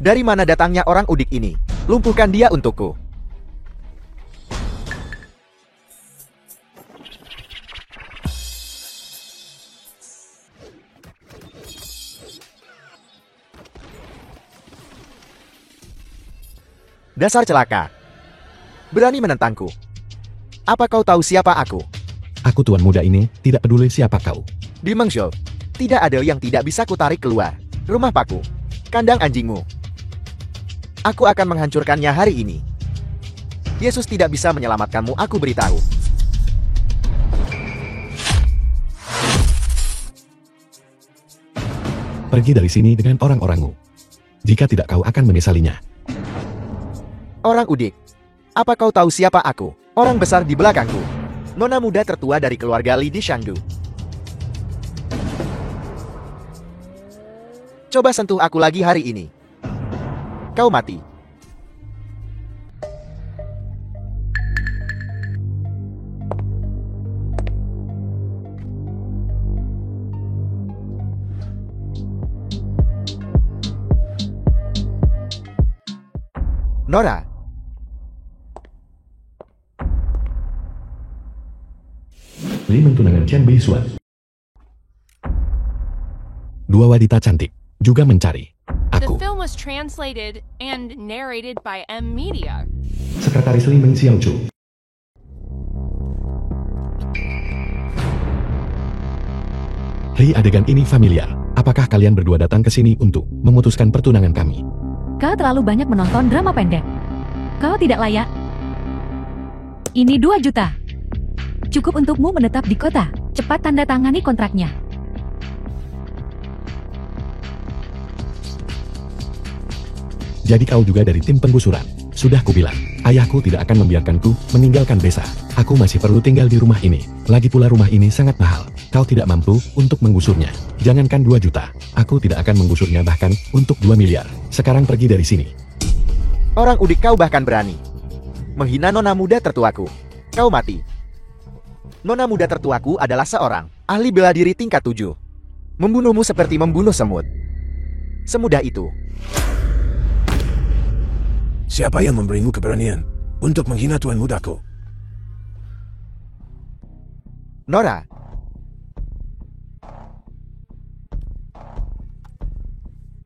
Dari mana datangnya orang udik ini? Lumpuhkan dia untukku. Dasar celaka. Berani menentangku. Apa kau tahu siapa aku? Aku tuan muda ini, tidak peduli siapa kau. Di Mengzhou, tidak ada yang tidak bisa kutarik keluar. Rumah paku, kandang anjingmu. Aku akan menghancurkannya hari ini. Yesus tidak bisa menyelamatkanmu, aku beritahu. Pergi dari sini dengan orang-orangmu. Jika tidak kau akan menyesalinya. Orang udik. Apa kau tahu siapa aku? Orang besar di belakangku. Nona muda tertua dari keluarga Li di Shangdu. Coba sentuh aku lagi hari ini. Kau mati. Nora. Li mentunangan Chen Beisuan. Dua wanita cantik juga mencari aku. The film was translated and narrated by M Media. Sekretaris Li Meng Xiaochu. Hei, adegan ini familiar. Apakah kalian berdua datang ke sini untuk memutuskan pertunangan kami? Kau terlalu banyak menonton drama pendek. Kau tidak layak. Ini 2 juta. Cukup untukmu menetap di kota. Cepat tanda tangani kontraknya. Jadi kau juga dari tim penggusuran. Sudah kubilang, ayahku tidak akan membiarkanku meninggalkan desa. Aku masih perlu tinggal di rumah ini. Lagi pula rumah ini sangat mahal. Kau tidak mampu untuk menggusurnya. Jangankan 2 juta, aku tidak akan menggusurnya bahkan untuk 2 miliar. Sekarang pergi dari sini. Orang udik, kau bahkan berani menghina nona muda tertuaku. Kau mati. Nona muda tertuaku adalah seorang ahli bela diri tingkat 7. Membunuhmu seperti membunuh semut. Semudah itu. Siapa yang memberimu keberanian untuk menghina tuan mudaku? Nora.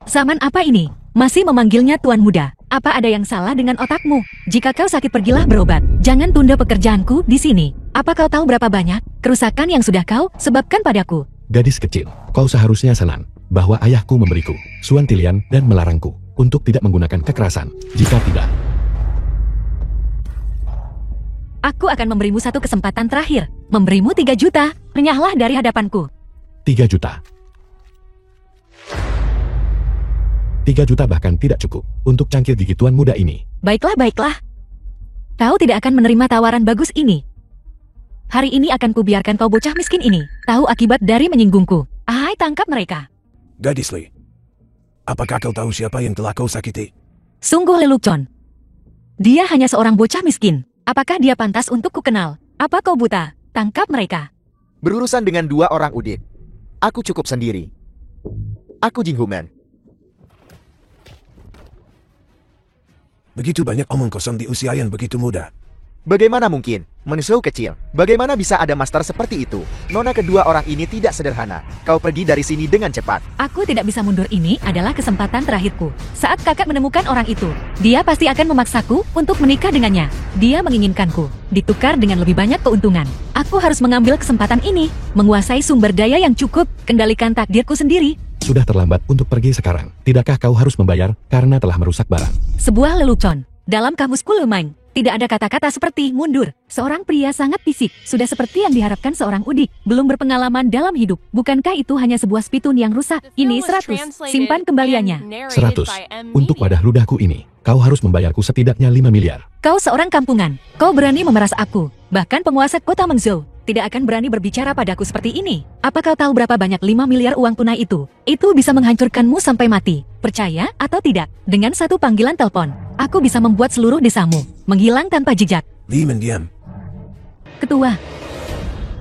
Zaman apa ini? Masih memanggilnya tuan muda. Apa ada yang salah dengan otakmu? Jika kau sakit, pergilah berobat. Jangan tunda pekerjaanku di sini. Apa kau tahu berapa banyak kerusakan yang sudah kau sebabkan padaku? Gadis kecil, kau seharusnya senang bahwa ayahku memberiku suan tilian dan melarangku untuk tidak menggunakan kekerasan. Jika tidak, aku akan memberimu satu kesempatan terakhir. Memberimu 3 juta. Renyahlah dari hadapanku. 3 juta. 3 juta bahkan tidak cukup untuk cangkir gigi tuan muda ini. Baiklah, baiklah. Kau tidak akan menerima tawaran bagus ini. Hari ini akan kubiarkan kau bocah miskin ini tahu akibat dari menyinggungku. Ahai, tangkap mereka. Gadis Li, apakah kau tahu siapa yang telah kau sakiti? Sungguh lelucon. Dia hanya seorang bocah miskin. Apakah dia pantas untuk kukenal? Apa kau buta? Tangkap mereka. Berurusan dengan 2 orang udik. Aku cukup sendiri. Aku Jing Human. Begitu banyak omong kosong di usia yang begitu muda. Bagaimana mungkin? Mengzhou kecil. Bagaimana bisa ada master seperti itu? Nona kedua orang ini tidak sederhana. Kau pergi dari sini dengan cepat. Aku tidak bisa mundur. Ini adalah kesempatan terakhirku. Saat kakak menemukan orang itu, dia pasti akan memaksaku untuk menikah dengannya. Dia menginginkanku ditukar dengan lebih banyak keuntungan. Aku harus mengambil kesempatan ini, menguasai sumber daya yang cukup, kendalikan takdirku sendiri. Sudah terlambat untuk pergi sekarang. Tidakkah kau harus membayar karena telah merusak barang? Sebuah lelucon. Dalam kamusku Lemang, tidak ada kata-kata seperti mundur. Seorang pria sangat fisik, sudah seperti yang diharapkan seorang udik. Belum berpengalaman dalam hidup. Bukankah itu hanya sebuah spitun yang rusak? Ini 100. Simpan kembaliannya. 100. Untuk wadah ludahku ini, kau harus membayarku setidaknya 5 miliar. Kau seorang kampungan. Kau berani memeras aku. Bahkan penguasa kota Mengzhou tidak akan berani berbicara padaku seperti ini. Apa kau tahu berapa banyak 5 miliar uang tunai itu? Itu bisa menghancurkanmu sampai mati. Percaya atau tidak? Dengan satu panggilan telepon, aku bisa membuat seluruh desamu menghilang tanpa jejak. Li mendiam. Ketua.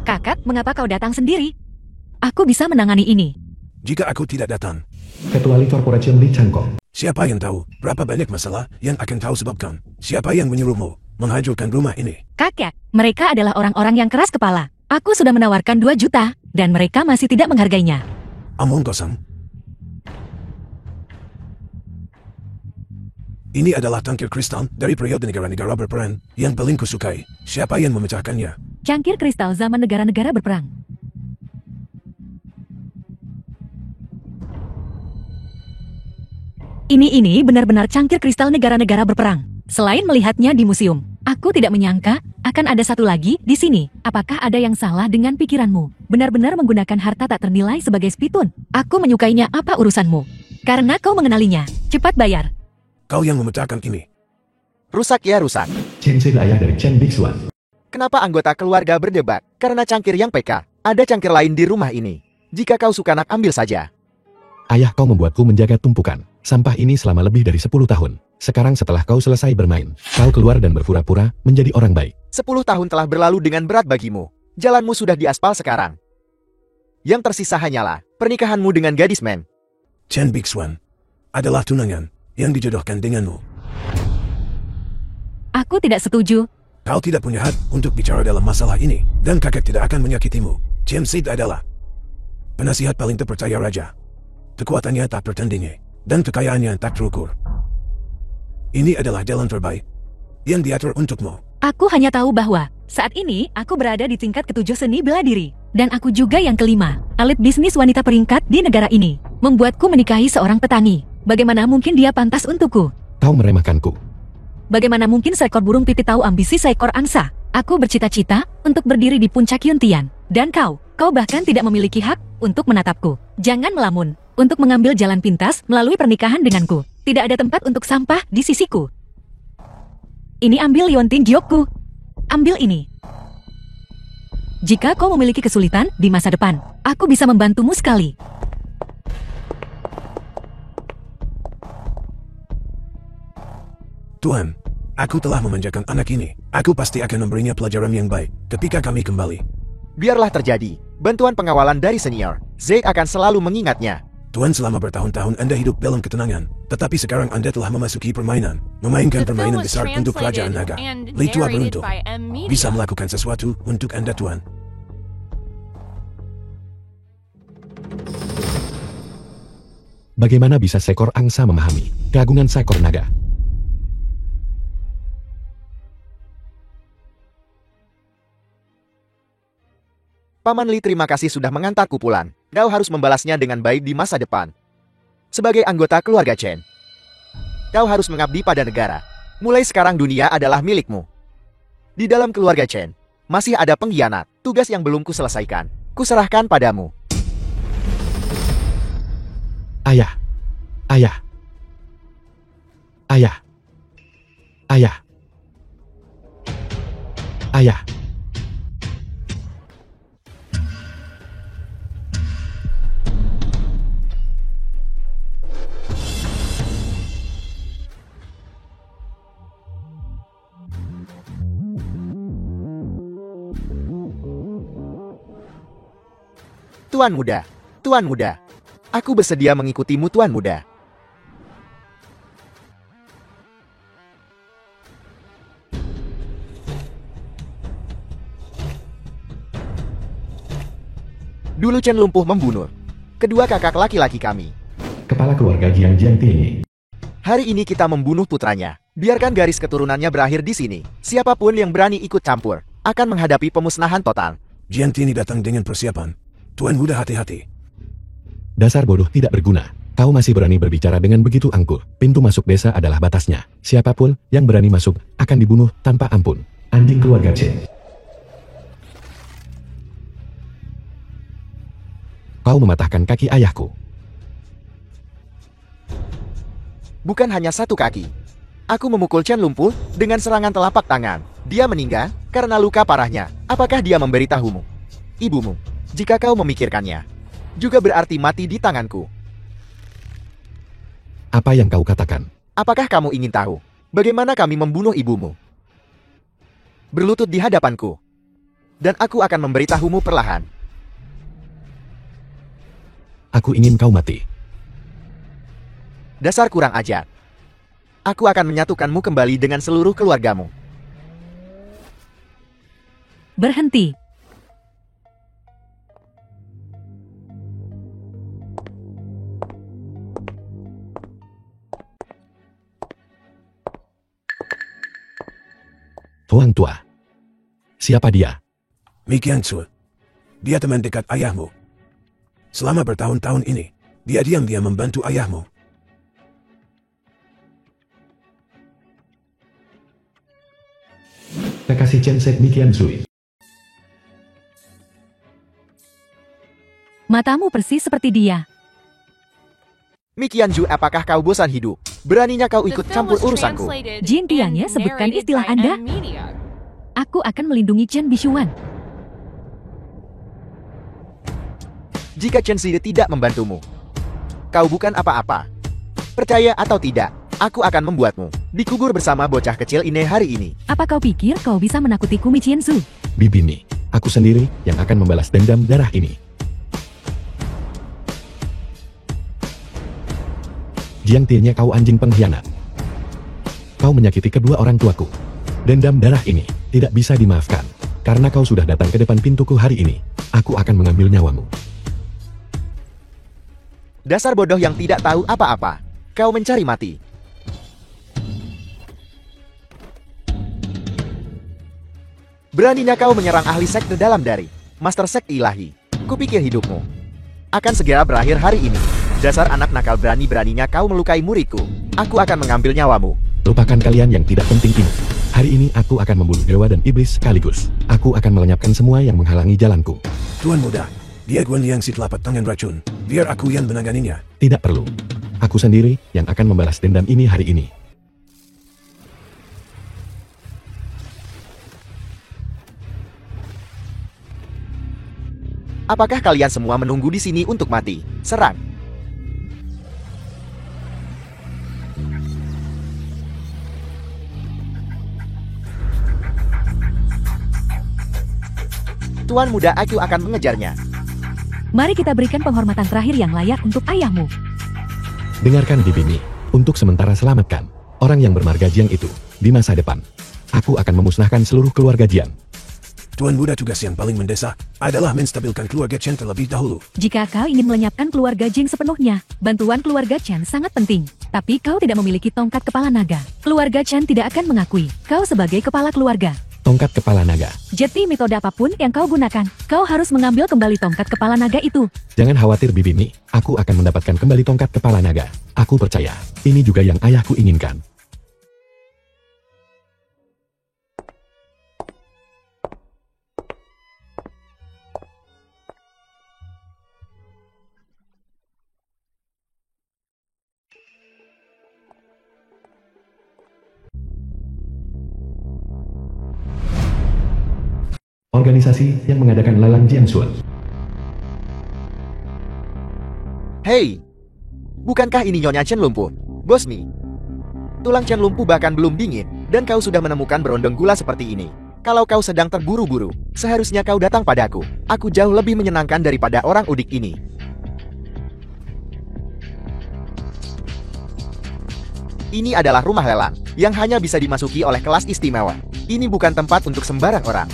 Kakak, mengapa kau datang sendiri? Aku bisa menangani ini. Jika aku tidak datang, Ketua Li Corporation Li Changkok. Siapa yang tahu berapa banyak masalah yang akan kau sebabkan? Siapa yang menyuruhmu menghancurkan rumah ini? Kakek, mereka adalah orang-orang yang keras kepala. Aku sudah menawarkan 2 juta, dan mereka masih tidak menghargainya. Omong kosong. Ini adalah tangkir kristal dari periode negara-negara berperang yang paling kusukai. Siapa yang memecahkannya? Cangkir kristal zaman negara-negara berperang. Ini benar-benar cangkir kristal negara-negara berperang. Selain melihatnya di museum, aku tidak menyangka akan ada satu lagi di sini. Apakah ada yang salah dengan pikiranmu? Benar-benar menggunakan harta tak ternilai sebagai spitun. Aku menyukainya, apa urusanmu? Karena kau mengenalinya. Cepat bayar. Kau yang memecahkan ini. Rusak ya rusak. Chen Zhe ayah dari Chen Bixuan. Kenapa anggota keluarga berdebat? Karena cangkir yang PK. Ada cangkir lain di rumah ini. Jika kau suka nak ambil saja. Ayah, kau membuatku menjaga tumpukan sampah ini selama lebih dari 10 tahun. Sekarang setelah kau selesai bermain, kau keluar dan berpura-pura menjadi orang baik. 10 tahun telah berlalu dengan berat bagimu. Jalanmu sudah diaspal sekarang. Yang tersisa hanyalah pernikahanmu dengan gadis men. Chen Bixuan adalah tunangan yang dijodohkan denganmu. Aku tidak setuju. Kau tidak punya hak untuk bicara dalam masalah ini, dan kakek tidak akan menyakitimu. Chen Sid adalah penasihat paling terpercaya raja. Kekuatannya tak tertandingi, dan kekayaannya tak terukur. Ini adalah jalan terbaik yang diatur untukmu. Aku hanya tahu bahwa saat ini aku berada di tingkat ke-7 seni bela diri. Dan aku juga yang kelima, elit bisnis wanita peringkat di negara ini. Membuatku menikahi seorang petani. Bagaimana mungkin dia pantas untukku? Kau meremehkanku. Bagaimana mungkin seekor burung pipit tahu ambisi seekor angsa? Aku bercita-cita untuk berdiri di puncak Yuntian. Dan kau bahkan tidak memiliki hak untuk menatapku. Jangan melamun. Untuk mengambil jalan pintas melalui pernikahan denganku. Tidak ada tempat untuk sampah di sisiku. Ini ambil liontin giokku. Ambil ini. Jika kau memiliki kesulitan di masa depan, aku bisa membantumu sekali. Tuan, aku telah memanjakan anak ini. Aku pasti akan memberinya pelajaran yang baik ketika kami kembali. Biarlah terjadi. Bantuan pengawalan dari senior. Zaid akan selalu mengingatnya. Tuan, selama bertahun-tahun Anda hidup dalam ketenangan, tetapi sekarang Anda telah memasuki permainan. Memainkan The film permainan was besar untuk Kerajaan translated Naga. and Li Tua narrated beruntung by M Media. bisa melakukan sesuatu untuk Anda, Tuan. Bagaimana bisa seekor angsa memahami keagungan seekor naga? Paman Li, terima kasih sudah mengantarku pulang. Kau harus membalasnya dengan baik di masa depan. Sebagai anggota keluarga Chen, kau harus mengabdi pada negara. Mulai sekarang dunia adalah milikmu. Di dalam keluarga Chen, masih ada pengkhianat. Tugas yang belum kuselesaikan. Kuserahkan padamu. Ayah. Ayah. Ayah. Ayah. Ayah. Tuan muda. Aku bersedia mengikutimu, Tuan muda. Dulu Chen lumpuh membunuh kedua kakak laki-laki kami. Kepala keluarga Jiang Jiangti. Hari ini kita membunuh putranya. Biarkan garis keturunannya berakhir di sini. Siapapun yang berani ikut campur akan menghadapi pemusnahan total. Jiang Tini datang dengan persiapan. Tuan muda, hati-hati. Dasar bodoh tidak berguna. Kau masih berani berbicara dengan begitu angkuh. Pintu masuk desa adalah batasnya. Siapapun yang berani masuk akan dibunuh tanpa ampun. Anjing keluarga Chen. Kau mematahkan kaki ayahku. Bukan hanya satu kaki. Aku memukul Chen lumpuh dengan serangan telapak tangan. Dia meninggal karena luka parahnya. Apakah dia memberitahumu? Ibumu, jika kau memikirkannya, juga berarti mati di tanganku. Apa yang kau katakan? Apakah kamu ingin tahu bagaimana kami membunuh ibumu? Berlutut di hadapanku. Dan aku akan memberitahumu perlahan. Aku ingin kau mati. Dasar kurang ajar. Aku akan menyatukanmu kembali dengan seluruh keluargamu. Berhenti. Tuan tua. Siapa dia? Mi Qianzu. Dia teman dekat ayahmu. Selama bertahun-tahun ini, dia diam-diam membantu ayahmu. Kekasih Chensek Mi Qianzu. Matamu persis seperti dia. Mi Qianzu, apakah kau bosan hidup? Beraninya kau The ikut film campur was urusanku. translated Jin Tianya, and sebutkan narrated istilah by Anda. N-Media. Aku akan melindungi Chen Bishuan. Jika Chen Xide tidak membantumu, kau bukan apa-apa. Percaya atau tidak, aku akan membuatmu dikubur bersama bocah kecil ini hari ini. Apa kau pikir kau bisa menakutiku, Mi Qianzu? Bibini, aku sendiri yang akan membalas dendam darah ini. Jiang Tie-nya, kau anjing pengkhianat. Kau menyakiti kedua orang tuaku. Dendam darah ini tidak bisa dimaafkan. Karena kau sudah datang ke depan pintuku hari ini, aku akan mengambil nyawamu. Dasar bodoh yang tidak tahu apa-apa. Kau mencari mati. Beraninya kau menyerang ahli sekte dalam dari Master Sekte Ilahi. Kupikir hidupmu akan segera berakhir hari ini. Dasar anak nakal, berani-beraninya kau melukai muridku. Aku akan mengambil nyawamu. Lupakan kalian yang tidak penting ini. Hari ini aku akan membunuh dewa dan iblis sekaligus. Aku akan melenyapkan semua yang menghalangi jalanku. Tuan muda, dia Guan Liang si telapak tangan racun. Biar aku yang menanganinya. Tidak perlu. Aku sendiri yang akan membalas dendam ini hari ini. Apakah kalian semua menunggu di sini untuk mati? Serang! Tuan muda, aku akan mengejarnya. Mari kita berikan penghormatan terakhir yang layak untuk ayahmu. Dengarkan Bibini, untuk sementara selamatkan orang yang bermarga Jiang itu di masa depan. Aku akan memusnahkan seluruh keluarga Jiang. Tuan muda, tugas yang paling mendesak adalah menstabilkan keluarga Chen terlebih dahulu. Jika kau ingin melenyapkan keluarga Jing sepenuhnya, bantuan keluarga Chen sangat penting. Tapi kau tidak memiliki tongkat kepala naga. Keluarga Chen tidak akan mengakui kau sebagai kepala keluarga. Tongkat kepala naga. Jadi metode apapun yang kau gunakan, kau harus mengambil kembali tongkat kepala naga itu. Jangan khawatir Bibini, aku akan mendapatkan kembali tongkat kepala naga. Aku percaya, ini juga yang ayahku inginkan. Organisasi yang mengadakan lelang Jiangxuan. Hei! Bukankah ini Nyonya Chen lumpuh? Bos Mi. Tulang Chen lumpuh bahkan belum dingin, dan kau sudah menemukan berondong gula seperti ini. Kalau kau sedang terburu-buru, seharusnya kau datang padaku. Aku jauh lebih menyenangkan daripada orang udik ini. Ini adalah rumah lelang, yang hanya bisa dimasuki oleh kelas istimewa. Ini bukan tempat untuk sembarang orang.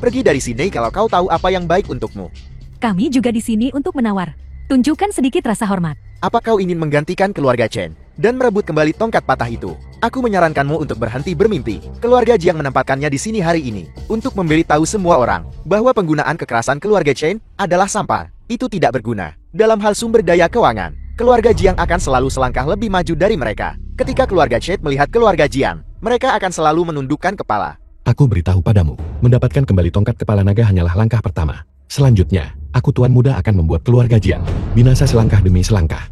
Pergi dari sini kalau kau tahu apa yang baik untukmu. Kami juga di sini untuk menawar. Tunjukkan sedikit rasa hormat. Apa kau ingin menggantikan keluarga Chen dan merebut kembali tongkat patah itu? Aku menyarankanmu untuk berhenti bermimpi. Keluarga Jiang menempatkannya di sini hari ini untuk memberitahu semua orang bahwa penggunaan kekerasan keluarga Chen adalah sampah. Itu tidak berguna. Dalam hal sumber daya keuangan, keluarga Jiang akan selalu selangkah lebih maju dari mereka. Ketika keluarga Chen melihat keluarga Jiang, mereka akan selalu menundukkan kepala. Aku beritahu padamu, mendapatkan kembali tongkat kepala naga hanyalah langkah pertama. Selanjutnya, aku tuan muda akan membuat keluarga Jiang binasa selangkah demi selangkah.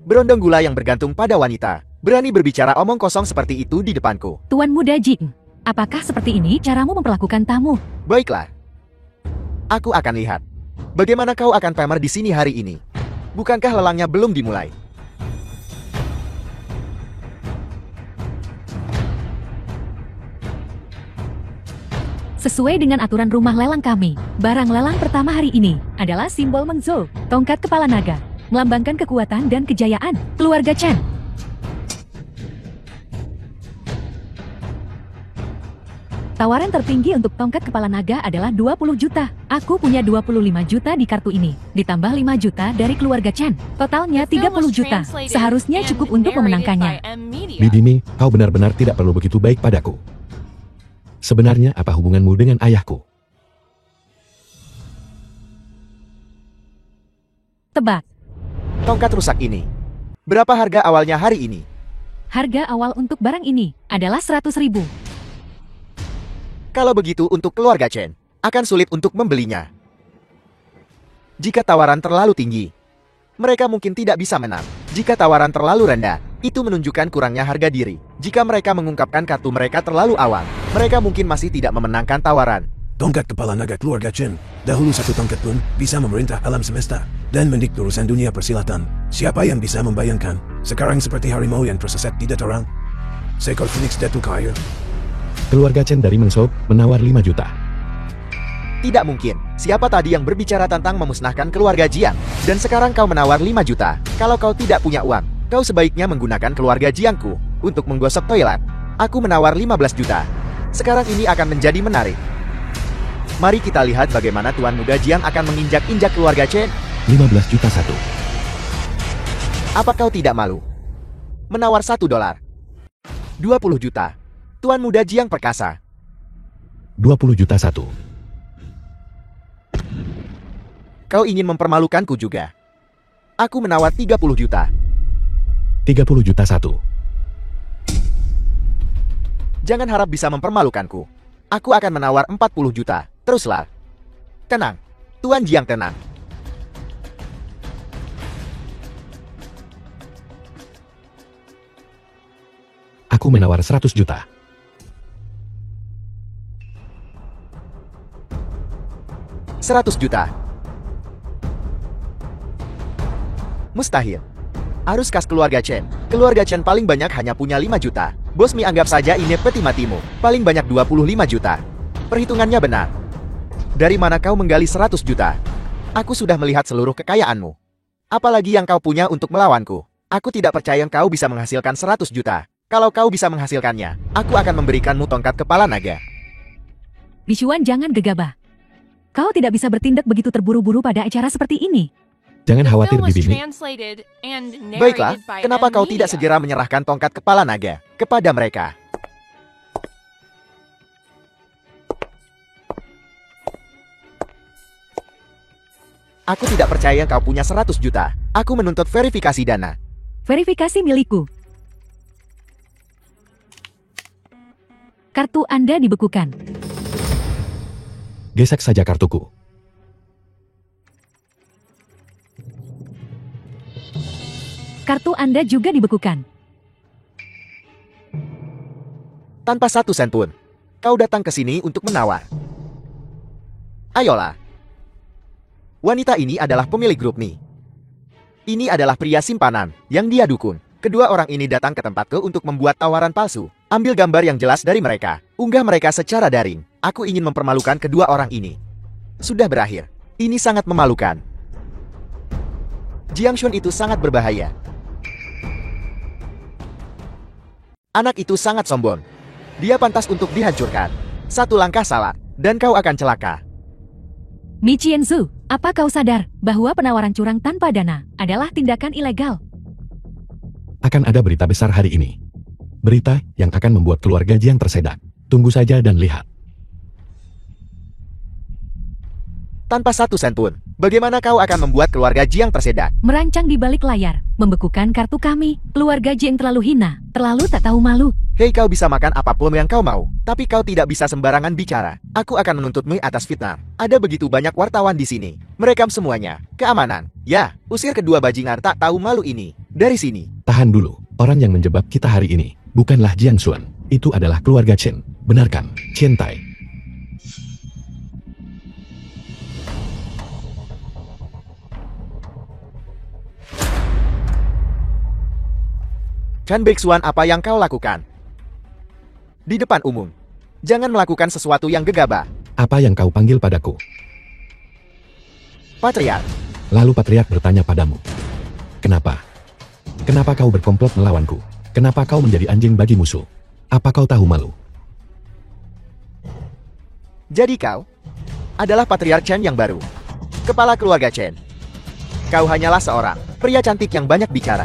Berondong gula yang bergantung pada wanita, berani berbicara omong kosong seperti itu di depanku. Tuan muda Jing, apakah seperti ini caramu memperlakukan tamu? Baiklah. Aku akan lihat bagaimana kau akan pamer di sini hari ini. Bukankah lelangnya belum dimulai? Sesuai dengan aturan rumah lelang kami, barang lelang pertama hari ini adalah simbol Mengzhou, tongkat kepala naga, melambangkan kekuatan dan kejayaan keluarga Chen. Tawaran tertinggi untuk tongkat kepala naga adalah 20 juta. Aku punya 25 juta di kartu ini, ditambah 5 juta dari keluarga Chen. Totalnya 30 juta. Seharusnya cukup untuk memenangkannya. Bidimi, kau benar-benar tidak perlu begitu baik padaku. Sebenarnya apa hubunganmu dengan ayahku? Tebak. Tongkat rusak ini. Berapa harga awalnya hari ini? Harga awal untuk barang ini adalah 100.000. Kalau begitu untuk keluarga Chen, akan sulit untuk membelinya. Jika tawaran terlalu tinggi, mereka mungkin tidak bisa menang. Jika tawaran terlalu rendah, itu menunjukkan kurangnya harga diri. Jika mereka mengungkapkan kartu mereka terlalu awal, mereka mungkin masih tidak memenangkan tawaran. Tongkat kepala naga keluarga Chen. Dahulu satu tongkat pun bisa memerintah alam semesta dan mendikte urusan dunia persilatan. Siapa yang bisa membayangkan? Sekarang seperti harimau yang tersesat di dataran. Seekor Phoenix Datuk Air. Keluarga Chen dari Mengzhou menawar 5 juta. Tidak mungkin. Siapa tadi yang berbicara tentang memusnahkan keluarga Jiang? Dan sekarang kau menawar 5 juta. Kalau kau tidak punya uang, kau sebaiknya menggunakan keluarga Jiangku untuk menggosok toilet. Aku menawar 15 juta. Sekarang ini akan menjadi menarik. Mari kita lihat bagaimana Tuan Muda Jiang akan menginjak-injak keluarga Chen. 15 juta satu. Apa kau tidak malu? Menawar $1. 20 juta. Tuan Muda Jiang perkasa. 20 juta satu. Kau ingin mempermalukanku juga. Aku menawar 30 juta. 30 juta satu. Jangan harap bisa mempermalukanku. Aku akan menawar 40 juta. Teruslah. Tenang. Tuan Jiang tenang. Aku menawar 100 juta. 100 juta. Mustahil. Arus kas keluarga Chen. Keluarga Chen paling banyak hanya punya 5 juta. Bos Mi anggap saja ini peti matimu. Paling banyak 25 juta. Perhitungannya benar. Dari mana kau menggali 100 juta? Aku sudah melihat seluruh kekayaanmu. Apalagi yang kau punya untuk melawanku. Aku tidak percaya kau bisa menghasilkan 100 juta. Kalau kau bisa menghasilkannya, aku akan memberikanmu tongkat kepala naga. Bishuan jangan gegabah. Kau tidak bisa bertindak begitu terburu-buru pada acara seperti ini. Jangan khawatir, Film was Bibini. translated and Baiklah, narrated by kenapa kau M-Media. tidak segera menyerahkan tongkat kepala naga kepada mereka? Aku tidak percaya kau punya 100 juta. Aku menuntut verifikasi dana. Verifikasi milikku. Kartu Anda dibekukan. Gesek saja kartuku. Kartu Anda juga dibekukan. Tanpa 1 sen pun. Kau datang ke sini untuk menawar. Ayolah. Wanita ini adalah pemilik grup Mi. Ini adalah pria simpanan yang dia dukun. Kedua orang ini datang ke tempatku untuk membuat tawaran palsu. Ambil gambar yang jelas dari mereka. Unggah mereka secara daring. Aku ingin mempermalukan kedua orang ini. Sudah berakhir. Ini sangat memalukan. Jiang Shun itu sangat berbahaya. Anak itu sangat sombong. Dia pantas untuk dihancurkan. Satu langkah salah, dan kau akan celaka. Mi Qianzu, apa kau sadar bahwa penawaran curang tanpa dana adalah tindakan ilegal? Akan ada berita besar hari ini. Berita yang akan membuat keluarga Jiang tersedak. Tunggu saja dan lihat. Tanpa 1 sen pun, bagaimana kau akan membuat keluarga Jiang tersedak? Merancang di balik layar, membekukan kartu kami, keluarga Jiang terlalu hina, terlalu tak tahu malu. Hei, kau bisa makan apapun yang kau mau, tapi kau tidak bisa sembarangan bicara. Aku akan menuntutmu atas fitnah. Ada begitu banyak wartawan di sini. Merekam semuanya. Keamanan. Ya, usir kedua bajingan tak tahu malu ini. Dari sini. Tahan dulu. Orang yang menjebak kita hari ini bukanlah Jiang Shun. Itu adalah keluarga Chen. Benarkan, Chen Tai. Chan Bexuan, apa yang kau lakukan? Di depan umum. Jangan melakukan sesuatu yang gegabah. Apa yang kau panggil padaku? Patriark. Lalu Patriark bertanya padamu. Kenapa? Kenapa kau berkomplot melawanku? Kenapa kau menjadi anjing bagi musuh? Apa kau tahu malu? Jadi kau adalah Patriark Chen yang baru. Kepala keluarga Chen. Kau hanyalah seorang pria cantik yang banyak bicara.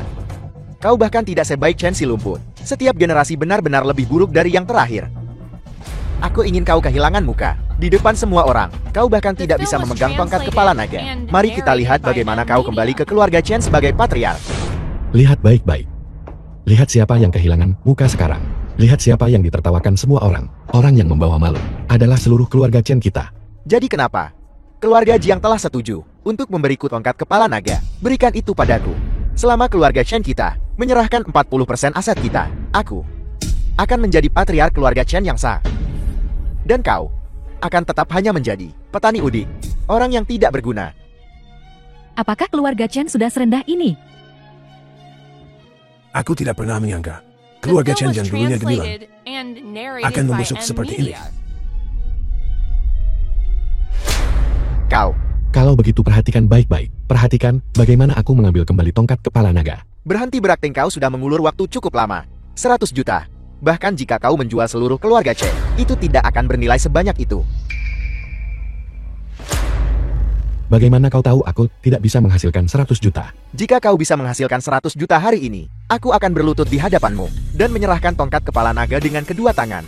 Kau bahkan tidak sebaik Chen si lumpur. Setiap generasi benar-benar lebih buruk dari yang terakhir. Aku ingin kau kehilangan muka di depan semua orang. Kau bahkan tidak bisa memegang tongkat kepala naga. Mari kita lihat bagaimana kau kembali ke keluarga Chen sebagai Patriark. Lihat baik-baik. Lihat siapa yang kehilangan muka sekarang. Lihat siapa yang ditertawakan semua orang. Orang yang membawa malu adalah seluruh keluarga Chen kita. Jadi kenapa? Keluarga Jiang telah setuju untuk memberiku tongkat kepala naga. Berikan itu padaku. Selama keluarga Chen kita menyerahkan 40% aset kita, aku akan menjadi Patriark keluarga Chen yang sah. Dan kau akan tetap hanya menjadi petani udik, orang yang tidak berguna. Apakah keluarga Chen sudah serendah ini? Aku tidak pernah menyangka keluarga Chen yang dulunya gemilang akan membusuk seperti ini. Kau Kalau begitu perhatikan baik-baik. Perhatikan bagaimana aku mengambil kembali tongkat kepala naga. berhenti berakting, kau sudah mengulur waktu cukup lama. 100 juta. Bahkan jika kau menjual seluruh keluarga Chen, itu tidak akan bernilai sebanyak itu. Bagaimana kau tahu aku tidak bisa menghasilkan 100 juta? Jika kau bisa menghasilkan 100 juta hari ini, aku akan berlutut di hadapanmu dan menyerahkan tongkat kepala naga dengan kedua tangan.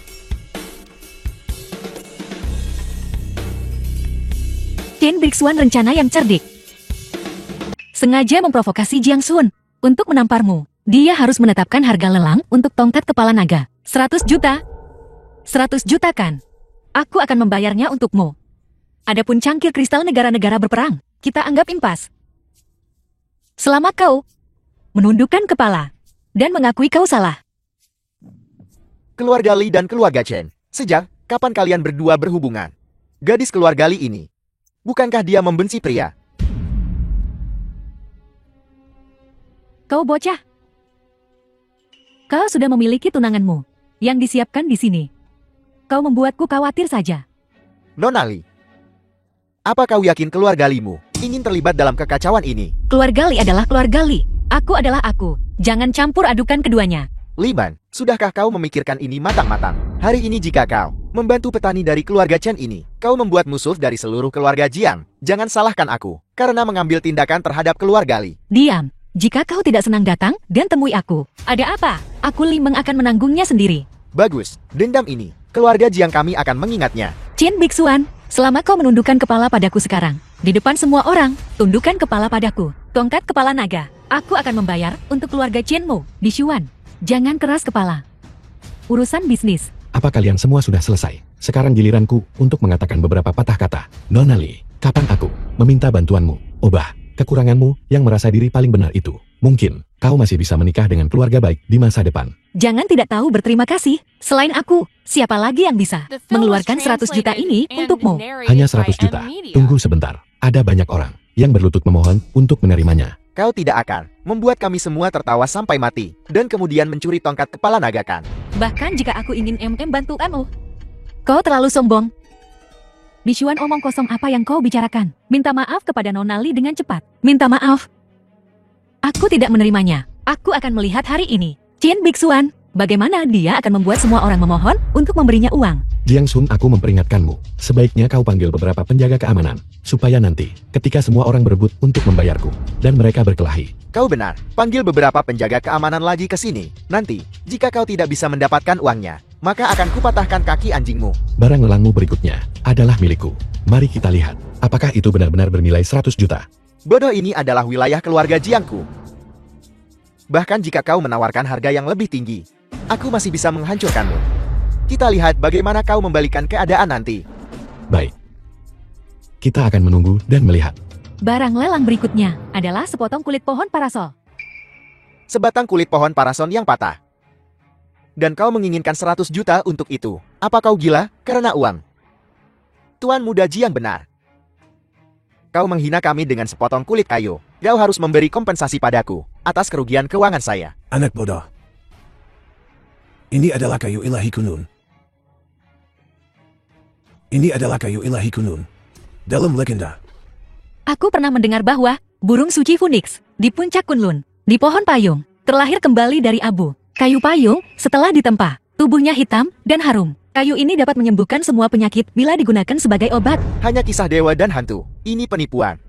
Chen Bixuan rencana yang cerdik. Sengaja memprovokasi Jiang Sun untuk menamparmu. Dia harus menetapkan harga lelang untuk tongkat kepala naga. 100 juta. 100 juta kan? Aku akan membayarnya untukmu. Adapun cangkir kristal negara-negara berperang, kita anggap impas. Selama kau menundukkan kepala dan mengakui kau salah. Keluarga Li dan keluarga Chen, sejak kapan kalian berdua berhubungan? Gadis keluarga Li ini, bukankah dia membenci pria? Kau bocah. Kau sudah memiliki tunanganmu yang disiapkan di sini. Kau membuatku khawatir saja. Nona Li, apa kau yakin keluarga Limu ingin terlibat dalam kekacauan ini? Keluarga Li adalah keluarga Li. Aku adalah aku. Jangan campur adukan keduanya. Liman, sudahkah kau memikirkan ini matang-matang? Hari ini jika kau membantu petani dari keluarga Chen ini, kau membuat musuh dari seluruh keluarga Jiang. Jangan salahkan aku karena mengambil tindakan terhadap keluarga Li. Diam. Jika kau tidak senang datang dan temui aku, ada apa? Aku Limeng akan menanggungnya sendiri. Bagus, dendam ini, keluarga Jiang kami akan mengingatnya. Chen Bixuan, selama kau menundukkan kepala padaku sekarang, di depan semua orang, tundukkan kepala padaku. Tongkat kepala naga, aku akan membayar untuk keluarga Chenmu di Xuan. Jangan keras kepala. Urusan bisnis. Apa kalian semua sudah selesai? Sekarang giliranku untuk mengatakan beberapa patah kata. Nona Li, kapan aku meminta bantuanmu? Ubah kekuranganmu yang merasa diri paling benar itu. Mungkin kau masih bisa menikah dengan keluarga baik di masa depan. Jangan tidak tahu berterima kasih. Selain aku, siapa lagi yang bisa mengeluarkan 100 juta ini untukmu? Hanya 100 juta. Tunggu sebentar. Ada banyak orang yang berlutut memohon untuk menerimanya. Kau tidak akan membuat kami semua tertawa sampai mati dan kemudian mencuri tongkat kepala naga kan? Bahkan jika aku ingin bantu kamu. Kau terlalu sombong. Bixuan, omong kosong apa yang kau bicarakan? Minta maaf kepada Nona Li dengan cepat. Minta maaf. Aku tidak menerimanya. Aku akan melihat hari ini. Chen Bixuan, bagaimana dia akan membuat semua orang memohon untuk memberinya uang? Jiang Sun, aku memperingatkanmu. Sebaiknya kau panggil beberapa penjaga keamanan. Supaya nanti, ketika semua orang berebut untuk membayarku, dan mereka berkelahi. Kau benar, panggil beberapa penjaga keamanan lagi ke sini. Nanti, jika kau tidak bisa mendapatkan uangnya, maka akan kupatahkan kaki anjingmu. Barang lelangmu berikutnya adalah milikku. Mari kita lihat, apakah itu benar-benar bernilai 100 juta. Bodoh, ini adalah wilayah keluarga Jiangku. Bahkan jika kau menawarkan harga yang lebih tinggi, aku masih bisa menghancurkanmu. Kita lihat bagaimana kau membalikan keadaan nanti. Baik. Kita akan menunggu dan melihat. Barang lelang berikutnya adalah sepotong kulit pohon parasol. Sebatang kulit pohon parason yang patah. Dan kau menginginkan 100 juta untuk itu. Apa kau gila? Karena uang. Tuan muda Jiang benar. Kau menghina kami dengan sepotong kulit kayu. Kau harus memberi kompensasi padaku atas kerugian keuangan saya. Anak bodoh. Ini adalah kayu ilahi kunun. Ini adalah kayu ilahi kunun. Dalam legenda, Aku pernah mendengar bahwa burung suci Phoenix di puncak Kunlun, di pohon payung, terlahir kembali dari abu. Kayu payung setelah ditempa, tubuhnya hitam dan harum. Kayu ini dapat menyembuhkan semua penyakit bila digunakan sebagai obat. Hanya kisah dewa dan hantu. Ini penipuan.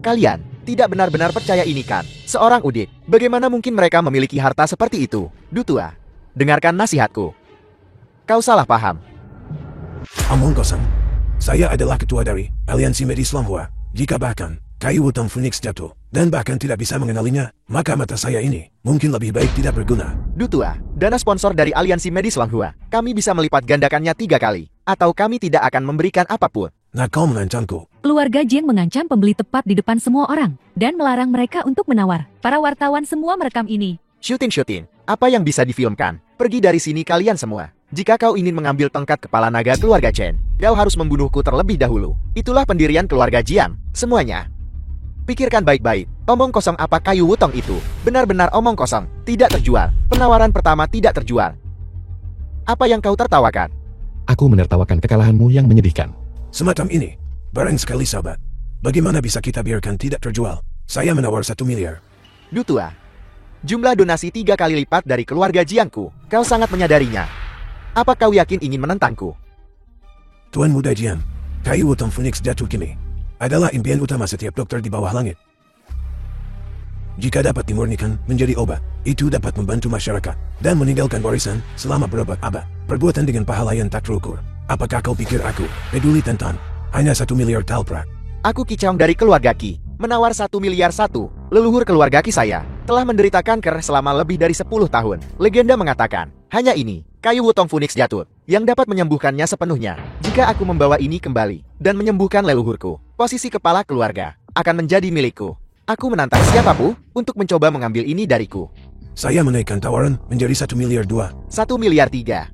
Kalian tidak benar-benar percaya ini kan? Seorang udik, bagaimana mungkin mereka memiliki harta seperti itu? Dutua, dengarkan nasihatku. Kau salah paham. omong kosong. Saya adalah ketua dari Aliansi Medis Tionghoa. Jika bahkan kayu utang Phoenix jatuh dan bahkan tidak bisa mengenalinya, maka mata saya ini mungkin lebih baik tidak berguna. Dutua, dana sponsor dari Aliansi Medis Tionghoa. Kami bisa melipat gandakannya 3 kali. Atau kami tidak akan memberikan apapun. Nah, kau mengancamku. Keluarga Jin mengancam pembeli tepat di depan semua orang dan melarang mereka untuk menawar. Para wartawan semua merekam ini. Syuting. Apa yang bisa difilmkan? Pergi dari sini kalian semua. Jika kau ingin mengambil tongkat kepala naga keluarga Chen, kau harus membunuhku terlebih dahulu. Itulah pendirian keluarga Jiang. Semuanya. Pikirkan baik-baik. Omong kosong apa kayu wutong itu? Benar-benar omong kosong. Tidak terjual. Penawaran pertama tidak terjual. Apa yang kau tertawakan? Aku menertawakan kekalahanmu yang menyedihkan. Semacam ini. Barang sekali sahabat. Bagaimana bisa kita biarkan tidak terjual? Saya menawar 1 miliar. Dutua. Jumlah donasi 3 kali lipat dari keluarga Jiangku. Kau sangat menyadarinya. Apa kau yakin ingin menentangku? Tuan Muda Jian, kayu utang Phoenix jatuh kini adalah impian utama setiap dokter di bawah langit. Jika dapat dimurnikan menjadi obat, itu dapat membantu masyarakat dan meninggalkan warisan selama berabad-abad. Perbuatan dengan pahala yang tak terukur. Apakah kau pikir aku peduli tentang hanya 1 miliar talprak? Aku Kicong dari keluarga Ki. Menawar 1 miliar 1. Leluhur keluarga Ki saya telah menderita kanker selama lebih dari 10 tahun. Legenda mengatakan, hanya ini, kayu wutong Phoenix jatuh, yang dapat menyembuhkannya sepenuhnya. Jika aku membawa ini kembali dan menyembuhkan leluhurku, posisi kepala keluarga akan menjadi milikku. Aku menantang siapapun untuk mencoba mengambil ini dariku. Saya menaikkan tawaran menjadi 1 miliar 2. 1 miliar 3.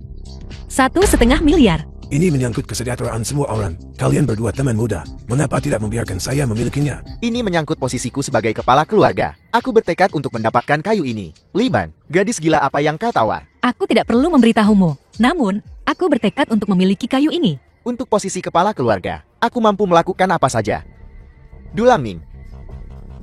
1,5 miliar. Ini menyangkut kesejahteraan semua orang. Kalian berdua teman muda. Mengapa tidak membiarkan saya memilikinya? Ini menyangkut posisiku sebagai kepala keluarga. Aku bertekad untuk mendapatkan kayu ini. Liban, gadis gila apa yang kau tawar? Aku tidak perlu memberitahumu. Namun, aku bertekad untuk memiliki kayu ini. Untuk posisi kepala keluarga, aku mampu melakukan apa saja. Dulaming,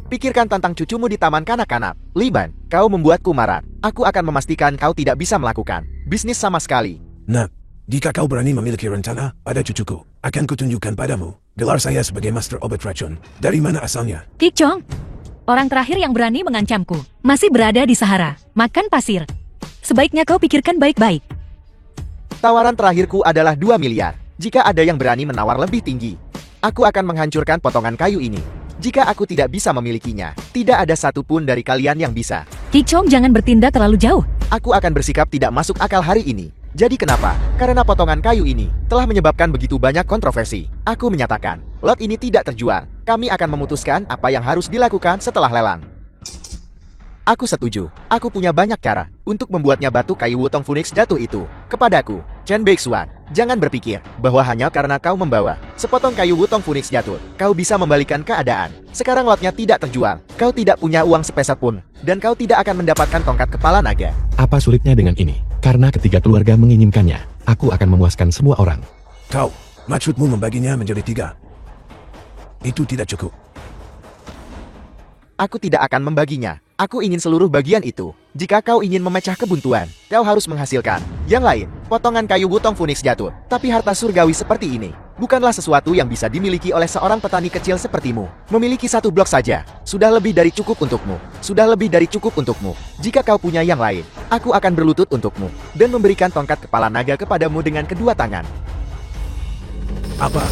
pikirkan tentang cucumu di taman kanak-kanak. Liban, kau membuatku marah. Aku akan memastikan kau tidak bisa melakukan bisnis sama sekali. Nah, jika kau berani memiliki rencana pada cucuku, akan kutunjukkan padamu gelar saya sebagai master obat racun. Dari mana asalnya? Kicong, orang terakhir yang berani mengancamku, masih berada di Sahara, makan pasir. Sebaiknya kau pikirkan baik-baik. Tawaran terakhirku adalah 2 miliar. Jika ada yang berani menawar lebih tinggi, aku akan menghancurkan potongan kayu ini. Jika aku tidak bisa memilikinya, tidak ada satupun dari kalian yang bisa. Kicong jangan bertindak terlalu jauh. Aku akan bersikap tidak masuk akal hari ini. Jadi kenapa? Karena potongan kayu ini telah menyebabkan begitu banyak kontroversi. Aku menyatakan, lot ini tidak terjual. Kami akan memutuskan apa yang harus dilakukan setelah lelang. Aku setuju. Aku punya banyak cara untuk membuatnya batu kayu wutong Phoenix jatuh itu kepadaku. Chen Beixuan, jangan berpikir bahwa hanya karena kau membawa sepotong kayu wutong Phoenix jatuh, kau bisa membalikan keadaan. Sekarang lotnya tidak terjual. Kau tidak punya uang sepeser pun, dan kau tidak akan mendapatkan tongkat kepala naga. Apa sulitnya dengan ini? Karena ketiga keluarga menginginkannya, aku akan memuaskan semua orang. Kau, maksudmu membaginya menjadi 3? Itu tidak cukup. Aku tidak akan membaginya. Aku ingin seluruh bagian itu. Jika kau ingin memecah kebuntuan, kau harus menghasilkan yang lain. Potongan kayu wutong Phoenix jatuh. Tapi harta surgawi seperti ini bukanlah sesuatu yang bisa dimiliki oleh seorang petani kecil sepertimu. Memiliki 1 blok saja sudah lebih dari cukup untukmu. Sudah lebih dari cukup untukmu. Jika kau punya yang lain, aku akan berlutut untukmu dan memberikan tongkat kepala naga kepadamu dengan kedua tangan. Apa?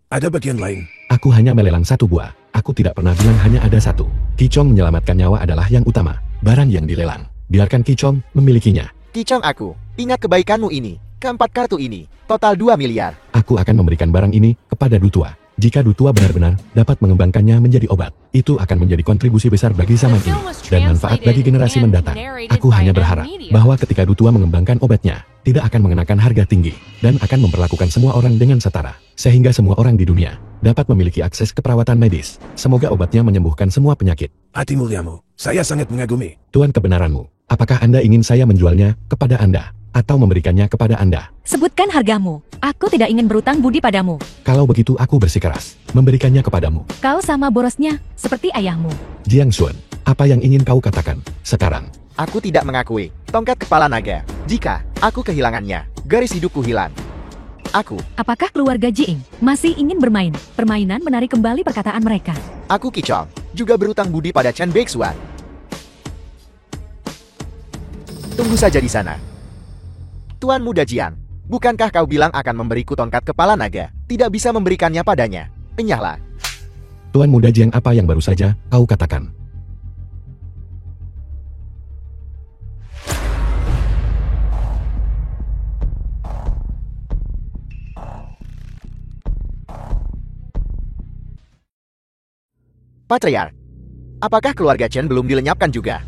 Ada bagian lain? Aku hanya melelang 1 buah. Aku tidak pernah bilang hanya ada 1. Kicong menyelamatkan nyawa adalah yang utama. Barang yang dilelang. Biarkan Kicong memilikinya. Kicong aku, ingat kebaikanmu ini. Keempat kartu ini, total 2 miliar. Aku akan memberikan barang ini kepada Dutua. Jika Dutua benar-benar dapat mengembangkannya menjadi obat, itu akan menjadi kontribusi besar bagi zaman ini dan manfaat bagi generasi mendatang. Aku hanya berharap bahwa ketika Dutua mengembangkan obatnya, tidak akan mengenakan harga tinggi dan akan memperlakukan semua orang dengan setara, sehingga semua orang di dunia dapat memiliki akses ke perawatan medis. Semoga obatnya menyembuhkan semua penyakit. Hati muliamu, saya sangat mengagumi. Tuan kebenaranmu, apakah Anda ingin saya menjualnya kepada Anda? atau memberikannya kepada Anda. Sebutkan hargamu. Aku tidak ingin berutang budi padamu. Kalau begitu aku bersikeras memberikannya kepadamu. Kau sama borosnya, seperti ayahmu. Jiang Xuan, apa yang ingin kau katakan sekarang? Aku tidak mengakui tongkat kepala naga. Jika aku kehilangannya, garis hidupku hilang. Apakah keluarga Jiing masih ingin bermain permainan menarik kembali perkataan mereka? Aku Kichong, juga berutang budi pada Chen Beixuan. Tunggu saja di sana. Tuan Muda Jiang, bukankah kau bilang akan memberiku tongkat kepala naga? Tidak bisa memberikannya padanya. Enyahlah. Tuan Muda Jiang, apa yang baru saja kau katakan? Patriark, apakah keluarga Chen belum dilenyapkan juga?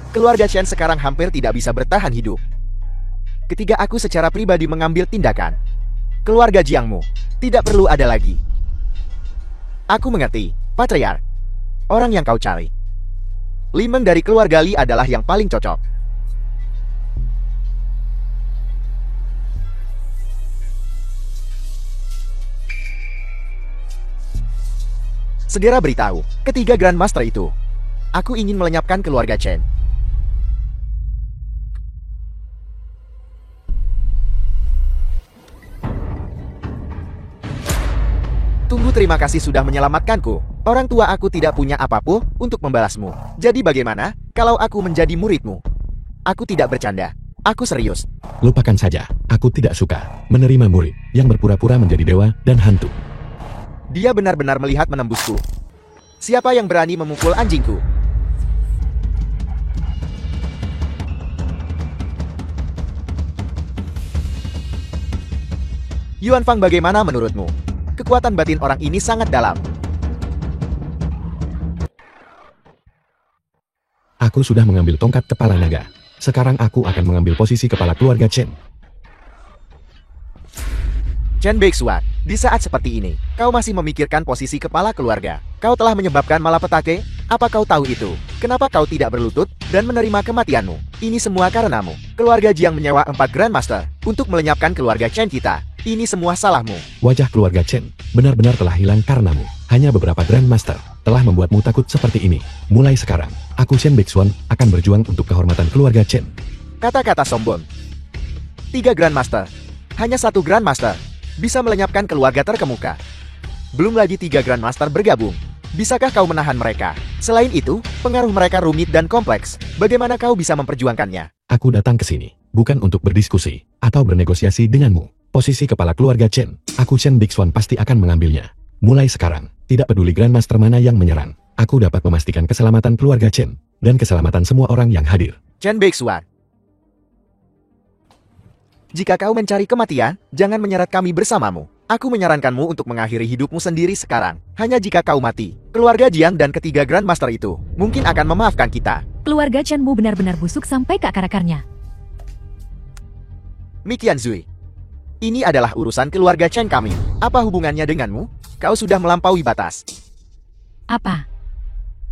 Keluarga Chen sekarang hampir tidak bisa bertahan hidup. Ketika aku secara pribadi mengambil tindakan, keluarga Jiangmu tidak perlu ada lagi. Aku mengerti, Patriark. Orang yang kau cari, Limeng dari keluarga Li adalah yang paling cocok. Segera beritahu ketiga Grandmaster itu. Aku ingin melenyapkan keluarga Chen. Tunggu, terima kasih sudah menyelamatkanku. Orang tua aku tidak punya apapun untuk membalasmu. Jadi bagaimana kalau aku menjadi muridmu? Aku tidak bercanda. Aku serius. Lupakan saja, aku tidak suka menerima murid yang berpura-pura menjadi dewa dan hantu. Dia benar-benar melihat menembusku. Siapa yang berani memukul anjingku? Yuan Fang, bagaimana menurutmu? Kekuatan batin orang ini sangat dalam. Aku sudah mengambil tongkat kepala naga. Sekarang aku akan mengambil posisi kepala keluarga Chen. Chen Beixuan, di saat seperti ini, kau masih memikirkan posisi kepala keluarga. Kau telah menyebabkan malapetaka. Apa kau tahu itu? Kenapa kau tidak berlutut dan menerima kematianmu? Ini semua karenamu. Keluarga Jiang menyewa 4 Grandmaster untuk melenyapkan keluarga Chen kita. Ini semua salahmu. Wajah keluarga Chen benar-benar telah hilang karenamu. Hanya beberapa Grandmaster telah membuatmu takut seperti ini. Mulai sekarang, aku Chen Beixuan akan berjuang untuk kehormatan keluarga Chen. Kata-kata sombong. 3 Grandmaster. Hanya 1 Grandmaster bisa melenyapkan keluarga terkemuka. Belum lagi 3 Grandmaster bergabung. Bisakah kau menahan mereka? Selain itu, pengaruh mereka rumit dan kompleks. Bagaimana kau bisa memperjuangkannya? Aku datang ke sini bukan untuk berdiskusi atau bernegosiasi denganmu. Posisi kepala keluarga Chen, aku Chen Beixuan pasti akan mengambilnya. Mulai sekarang, tidak peduli Grandmaster mana yang menyerang, aku dapat memastikan keselamatan keluarga Chen dan keselamatan semua orang yang hadir. Chen Beixuan, jika kau mencari kematian, jangan menyeret kami bersamamu. Aku menyarankanmu untuk mengakhiri hidupmu sendiri sekarang. Hanya jika kau mati, keluarga Jiang dan ketiga Grandmaster itu mungkin akan memaafkan kita. Keluarga Chenmu benar-benar busuk sampai ke akar-akarnya. Mikian Zui, ini adalah urusan keluarga Chen kami. Apa hubungannya denganmu? Kau sudah melampaui batas. Apa?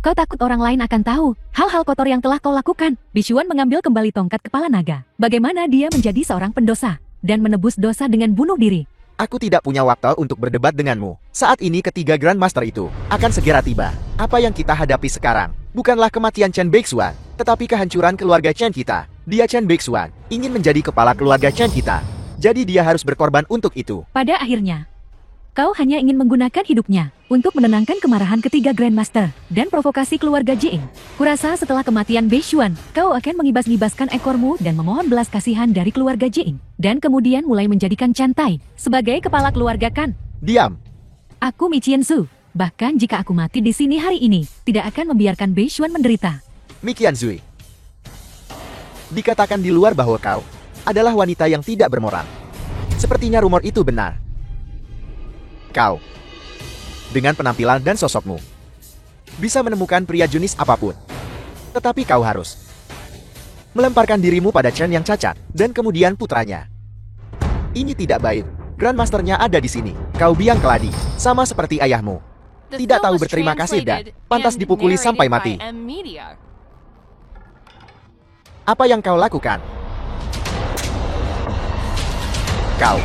Kau takut orang lain akan tahu hal-hal kotor yang telah kau lakukan? Bixuan mengambil kembali tongkat kepala naga. Bagaimana dia menjadi seorang pendosa dan menebus dosa dengan bunuh diri? Aku tidak punya waktu untuk berdebat denganmu. Saat ini ketiga Grandmaster itu akan segera tiba. Apa yang kita hadapi sekarang bukanlah kematian Chen Beixuan, tetapi kehancuran keluarga Chen kita. Dia Chen Beixuan ingin menjadi kepala keluarga Chen kita. Jadi dia harus berkorban untuk itu. Pada akhirnya, kau hanya ingin menggunakan hidupnya untuk menenangkan kemarahan ketiga Grandmaster dan provokasi keluarga Jiing. Kurasa setelah kematian Beixuan, kau akan mengibas-ngibaskan ekormu dan memohon belas kasihan dari keluarga Jiing. Dan kemudian mulai menjadikan Chantai sebagai kepala keluarga Kan. Diam. Aku Mi Qianzu. Bahkan jika aku mati di sini hari ini, tidak akan membiarkan Beixuan menderita. Mikian Zui. Dikatakan di luar bahwa kau adalah wanita yang tidak bermoral. Sepertinya rumor itu benar. Kau, dengan penampilan dan sosokmu, bisa menemukan pria jenis apapun. Tetapi kau harus melemparkan dirimu pada Chen yang cacat, dan kemudian putranya. Ini tidak baik. Grandmasternya ada di sini. Kau biang keladi, sama seperti ayahmu. The Tidak film tahu was berterima kasih dan translated pantas and dipukuli narrated sampai by mati. M Media. Apa yang kau lakukan? Kau.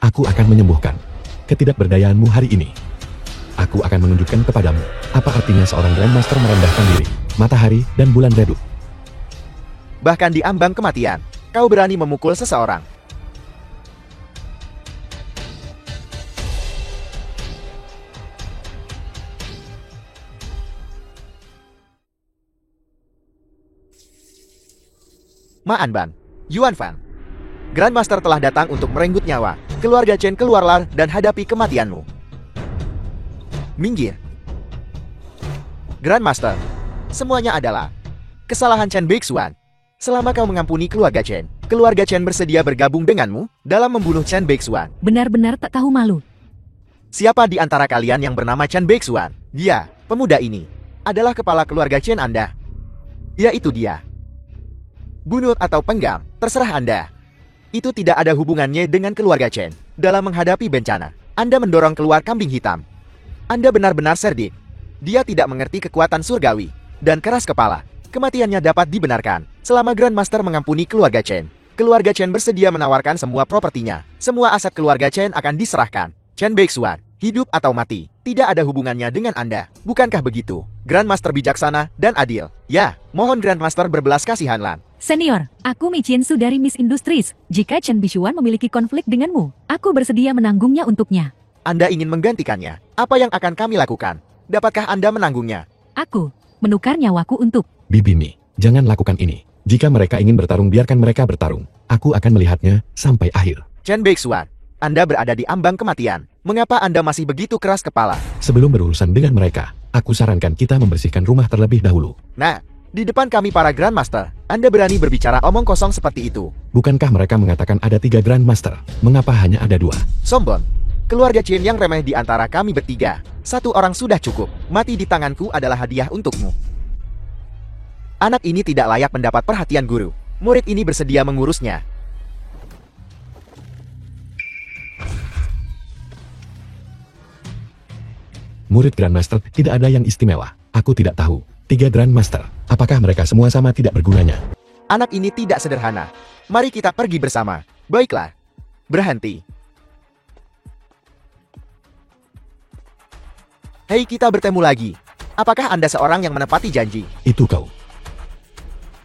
Aku akan menyembuhkan ketidakberdayaanmu hari ini. Aku akan menunjukkan kepadamu apa artinya seorang Grandmaster merendahkan diri, matahari, dan bulan redup. Bahkan di ambang kematian, kau berani memukul seseorang. Ma Anban, Yuan Fan. Grandmaster telah datang untuk merenggut nyawa. Keluarga Chen, keluarlah dan hadapi kematianmu. Minggir. Grandmaster, semuanya adalah kesalahan Chen Beixuan. Selama kau mengampuni keluarga Chen bersedia bergabung denganmu dalam membunuh Chen Beixuan. Benar-benar tak tahu malu. Siapa di antara kalian yang bernama Chen Beixuan? Dia, pemuda ini, adalah kepala keluarga Chen Anda. Yaitu dia. Bunuh atau penggal, terserah Anda. Itu tidak ada hubungannya dengan keluarga Chen. Dalam menghadapi bencana, Anda mendorong keluar kambing hitam. Anda benar-benar cerdik. Dia tidak mengerti kekuatan surgawi dan keras kepala. Kematiannya dapat dibenarkan selama Grandmaster mengampuni keluarga Chen. Keluarga Chen bersedia menawarkan semua propertinya. Semua aset keluarga Chen akan diserahkan. Chen Beixuan, hidup atau mati, tidak ada hubungannya dengan Anda. Bukankah begitu? Grandmaster bijaksana dan adil. Ya, mohon Grandmaster berbelas kasihanlah. Senior, aku Mi Chin Su dari Miss Industries. Jika Chen Beixuan memiliki konflik denganmu, aku bersedia menanggungnya untuknya. Anda ingin menggantikannya? Apa yang akan kami lakukan? Dapatkah Anda menanggungnya? Aku menukar nyawaku untuk... Bibi Mi, jangan lakukan ini. Jika mereka ingin bertarung, biarkan mereka bertarung. Aku akan melihatnya sampai akhir. Chen Beixuan, Anda berada di ambang kematian. Mengapa Anda masih begitu keras kepala? Sebelum berurusan dengan mereka, aku sarankan kita membersihkan rumah terlebih dahulu. Nah, di depan kami para Grandmaster, Anda berani berbicara omong kosong seperti itu. Bukankah mereka mengatakan ada 3 Grandmaster? Mengapa hanya ada 2? Sombong. Keluarga Chen yang remeh di antara kami bertiga. 1 orang sudah cukup. Mati di tanganku adalah hadiah untukmu. Anak ini tidak layak mendapat perhatian guru. Murid ini bersedia mengurusnya. Murid Grandmaster tidak ada yang istimewa. Aku tidak tahu. 3 Grandmaster. Apakah mereka semua sama tidak bergunanya? Anak ini tidak sederhana. Mari kita pergi bersama. Baiklah. Berhenti. Hei, kita bertemu lagi. Apakah Anda seorang yang menepati janji? Itu kau.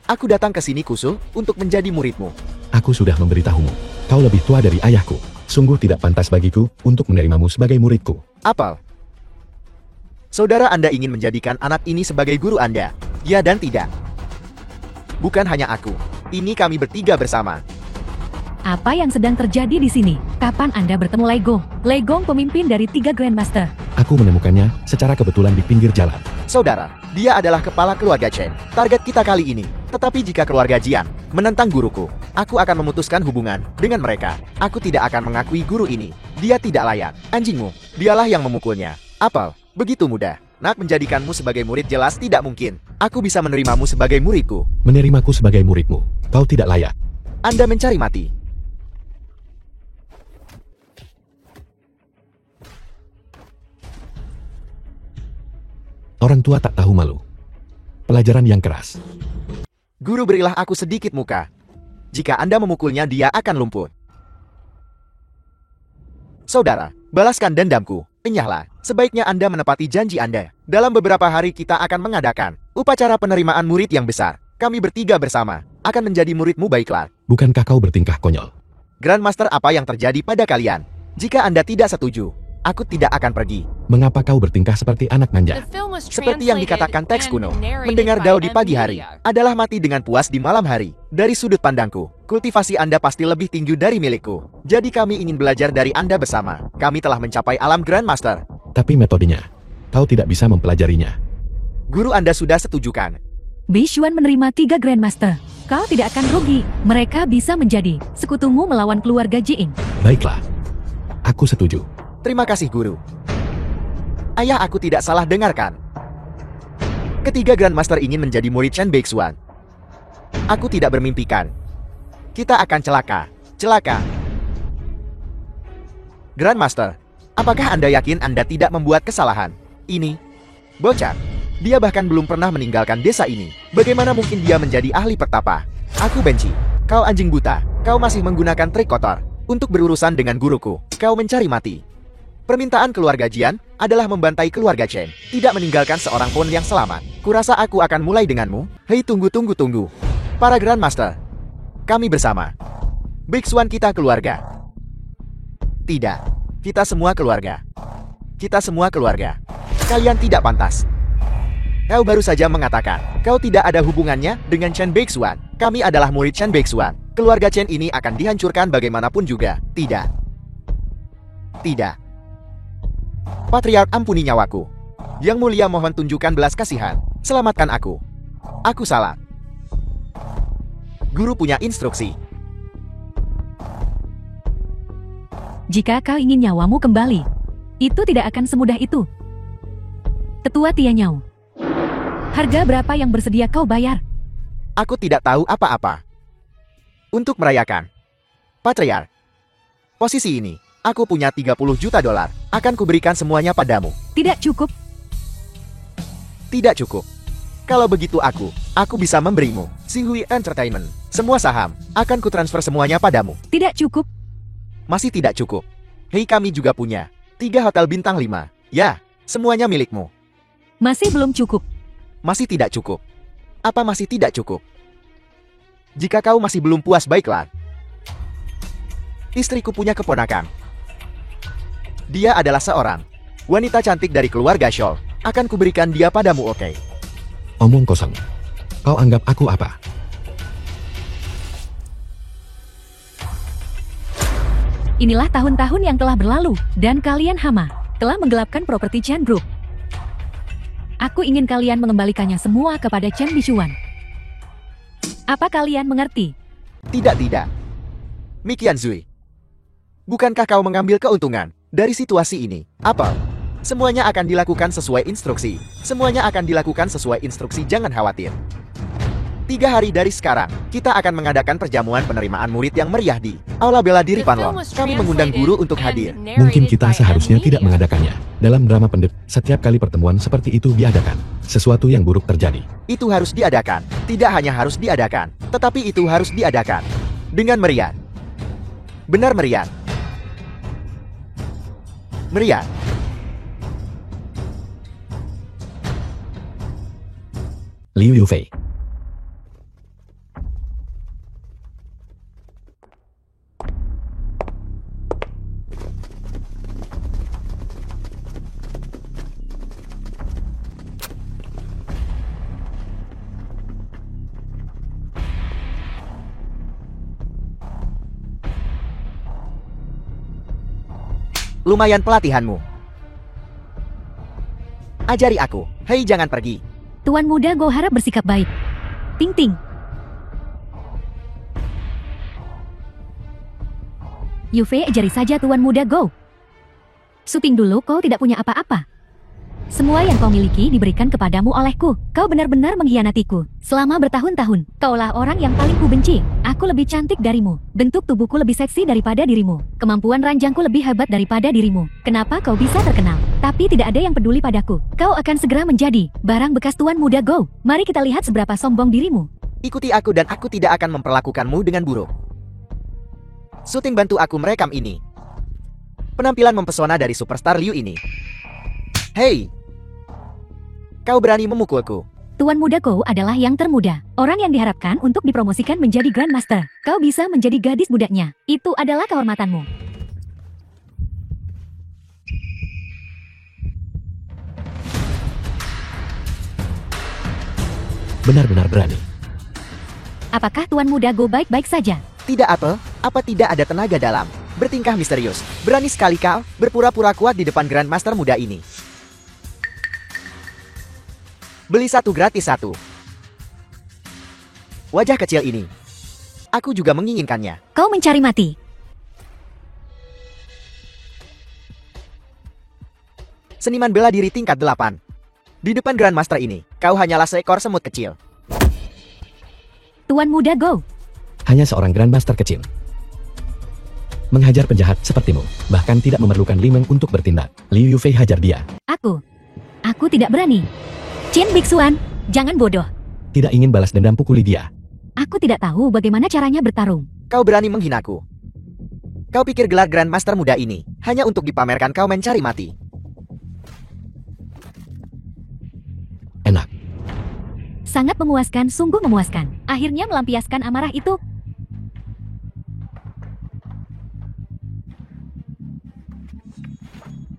Aku datang ke sini khusus untuk menjadi muridmu. Aku sudah memberitahumu. Kau lebih tua dari ayahku. Sungguh tidak pantas bagiku untuk menerimamu sebagai muridku. Apel. Saudara Anda ingin menjadikan anak ini sebagai guru Anda. Ya dan tidak. Bukan hanya aku. Ini kami bertiga bersama. Apa yang sedang terjadi di sini? Kapan Anda bertemu Legong? Legong pemimpin dari 3 Grandmaster. Aku menemukannya secara kebetulan di pinggir jalan. Saudara, dia adalah kepala keluarga Chen. Target kita kali ini. Tetapi jika keluarga Jian menentang guruku, aku akan memutuskan hubungan dengan mereka. Aku tidak akan mengakui guru ini. Dia tidak layak. Anjingmu, dialah yang memukulnya. Apel, begitu mudah. Nak menjadikanmu sebagai murid jelas tidak mungkin. Aku bisa menerimamu sebagai muridku. Menerimaku sebagai muridmu. Kau tidak layak. Anda mencari mati. Orang tua tak tahu malu. Pelajaran yang keras. Guru, berilah aku sedikit muka. Jika Anda memukulnya, dia akan lumpuh. Saudara, balaskan dendamku. Enyahlah, sebaiknya Anda menepati janji Anda. Dalam beberapa hari kita akan mengadakan upacara penerimaan murid yang besar. Kami bertiga bersama akan menjadi muridmu, baiklah. Bukankah kau bertingkah konyol? Grandmaster, apa yang terjadi pada kalian? Jika Anda tidak setuju, aku tidak akan pergi. Mengapa kau bertingkah seperti anak manja? The film was Seperti yang dikatakan teks translated kuno, and narrated mendengar by Dao di pagi hari NVIDIA. adalah mati dengan puas di malam hari. Dari sudut pandangku, kultivasi Anda pasti lebih tinggi dari milikku. Jadi kami ingin belajar dari Anda bersama. Kami telah mencapai alam Grandmaster. Tapi metodenya, kau tidak bisa mempelajarinya. Guru Anda sudah setujukan. Beixuan menerima 3 Grandmaster. Kau tidak akan rugi. Mereka bisa menjadi sekutumu melawan keluarga Jing. Baiklah. Aku setuju. Terima kasih, Guru. Ayah, aku tidak salah dengarkan. Ketiga Grandmaster ingin menjadi murid Chen Beixuan. Aku tidak bermimpikan. Kita akan celaka. Celaka. Grandmaster, apakah Anda yakin Anda tidak membuat kesalahan? Ini, bocah. Dia bahkan belum pernah meninggalkan desa ini. Bagaimana mungkin dia menjadi ahli petapa? Aku benci. Kau anjing buta. Kau masih menggunakan trik kotor untuk berurusan dengan guruku. Kau mencari mati. Permintaan keluarga Jian adalah membantai keluarga Chen, tidak meninggalkan seorang pun yang selamat. Kurasa aku akan mulai denganmu. Hei, tunggu. Para Grandmaster. Kami bersama. Big Swan, kita keluarga. Tidak. Kita semua keluarga. Kita semua keluarga. Kalian tidak pantas. Kau baru saja mengatakan, kau tidak ada hubungannya dengan Chen Beixuan. Kami adalah murid Chen Beixuan. Keluarga Chen ini akan dihancurkan bagaimanapun juga. Tidak. Tidak. Patriark, ampuni nyawaku. Yang mulia, mohon tunjukkan belas kasihan. Selamatkan aku. Aku salah. Guru punya instruksi. Jika kau ingin nyawamu kembali, itu tidak akan semudah itu. Tetua Tianyao, harga berapa yang bersedia kau bayar? Aku tidak tahu apa-apa. Untuk merayakan Patriark, posisi ini, aku punya 30 juta dolar. Akan kuberikan semuanya padamu. Tidak cukup. Tidak cukup. Kalau begitu aku bisa memberimu Xinghui Entertainment. Semua saham, akan kutransfer semuanya padamu. Tidak cukup. Masih tidak cukup. Hei, kami juga punya 3 hotel bintang 5. Ya, semuanya milikmu. Masih belum cukup. Masih tidak cukup. Apa masih tidak cukup? Jika kau masih belum puas, baiklah. Istriku punya keponakan. Dia adalah seorang wanita cantik dari keluarga Scholl. Akan kuberikan dia padamu, oke? Omong kosong. Kau anggap aku apa? Inilah tahun-tahun yang telah berlalu, dan kalian hama telah menggelapkan properti Chen Group. Aku ingin kalian mengembalikannya semua kepada Chen Beixuan. Apa kalian mengerti? Tidak. Mikian Zui. Bukankah kau mengambil keuntungan dari situasi ini? Apa? Semuanya akan dilakukan sesuai instruksi. Semuanya akan dilakukan sesuai instruksi, jangan khawatir. 3 hari dari sekarang, kita akan mengadakan perjamuan penerimaan murid yang meriah di Aula Bela Diri Panlong. Kami mengundang guru untuk hadir. Mungkin kita seharusnya tidak mengadakannya. Dalam drama pendek, setiap kali pertemuan seperti itu diadakan, sesuatu yang buruk terjadi. Itu harus diadakan. Tidak hanya harus diadakan, tetapi itu harus diadakan dengan meriah. Benar meriah. Meriah. Liu Yufei. Lumayan pelatihanmu. Ajari aku. Hei, jangan pergi. Tuan muda Go harap bersikap baik. Ting ting. Yufei, ajari saja Tuan muda Go. Suping dulu, kau tidak punya apa-apa. Semua yang kau miliki diberikan kepadamu olehku. Kau benar-benar mengkhianatiku. Selama bertahun-tahun, kaulah orang yang paling kubenci. Aku lebih cantik darimu. Bentuk tubuhku lebih seksi daripada dirimu. Kemampuan ranjangku lebih hebat daripada dirimu. Kenapa kau bisa terkenal? Tapi tidak ada yang peduli padaku. Kau akan segera menjadi barang bekas Tuan muda Go. Mari kita lihat seberapa sombong dirimu. Ikuti aku dan aku tidak akan memperlakukanmu dengan buruk. Syuting, bantu aku merekam ini. Penampilan mempesona dari superstar Liu ini. Hei! Kau berani memukulku. Tuan muda Go adalah yang termuda. Orang yang diharapkan untuk dipromosikan menjadi Grandmaster. Kau bisa menjadi gadis mudanya. Itu adalah kehormatanmu. Benar-benar berani. Apakah Tuan muda Go baik-baik saja? Tidak apa? Apa tidak ada tenaga dalam? Bertingkah misterius. Berani sekali kau berpura-pura kuat di depan Grandmaster muda ini. Beli 1 gratis 1. Wajah kecil ini. Aku juga menginginkannya. Kau mencari mati. Seniman bela diri tingkat 8. Di depan Grandmaster ini, kau hanyalah seekor semut kecil. Tuan muda Go. Hanya seorang Grandmaster kecil. Menghajar penjahat sepertimu, bahkan tidak memerlukan Limeng untuk bertindak. Liu Yufei hajar dia. Aku tidak berani. Chen Bixuan, jangan bodoh. Tidak ingin balas dendam, pukuli dia. Aku tidak tahu bagaimana caranya bertarung. Kau berani menghinaku. Kau pikir gelar Grandmaster muda ini hanya untuk dipamerkan kau mencari mati? Enak. Sangat memuaskan, sungguh memuaskan. Akhirnya melampiaskan amarah itu.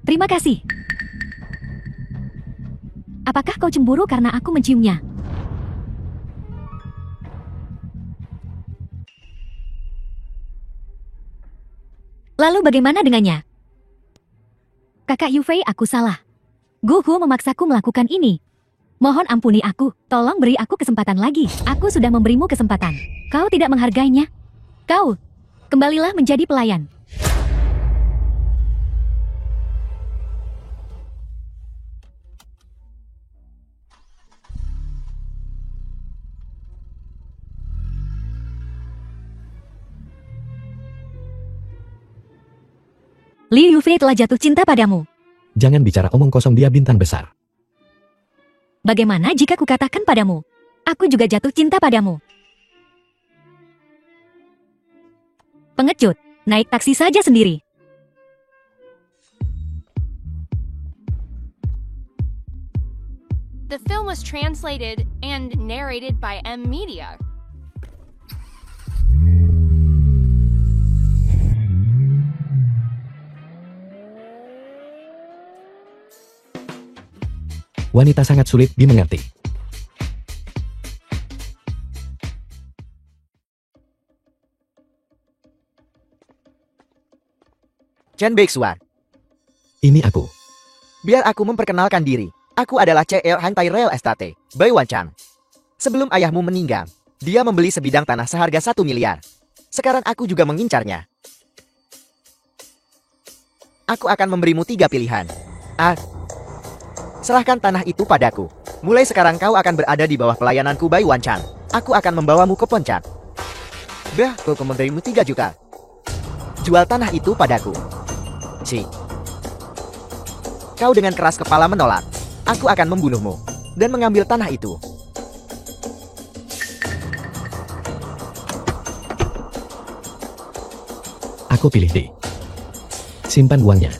Terima kasih. Apakah kau cemburu karena aku menciumnya? Lalu bagaimana dengannya? Kakak Yufei, aku salah. Guhu memaksaku melakukan ini. Mohon ampuni aku, tolong beri aku kesempatan lagi. Aku sudah memberimu kesempatan. Kau tidak menghargainya. Kau, kembalilah menjadi pelayan. Liu Yufei telah jatuh cinta padamu. Jangan bicara omong kosong, dia bintang besar. Bagaimana jika kukatakan padamu? Aku juga jatuh cinta padamu. Pengecut, naik taksi saja sendiri. The film was translated and narrated by M Media. Wanita sangat sulit dimengerti. Chen Bixuan, Ini aku. biar aku memperkenalkan diri. Aku adalah CL Hantai Real Estate, Bai Wanchang. Sebelum ayahmu meninggal, dia membeli sebidang tanah seharga 1 miliar. Sekarang aku juga mengincarnya. Aku akan memberimu 3 pilihan. A. Serahkan tanah itu padaku. Mulai sekarang kau akan berada di bawah pelayananku Bai Wanchang. Aku akan membawamu ke Puncak. B. Aku memberimu 3 juta. Jual tanah itu padaku. C. Kau dengan keras kepala menolak. Aku akan membunuhmu dan mengambil tanah itu. Aku pilih D. Simpan uangnya.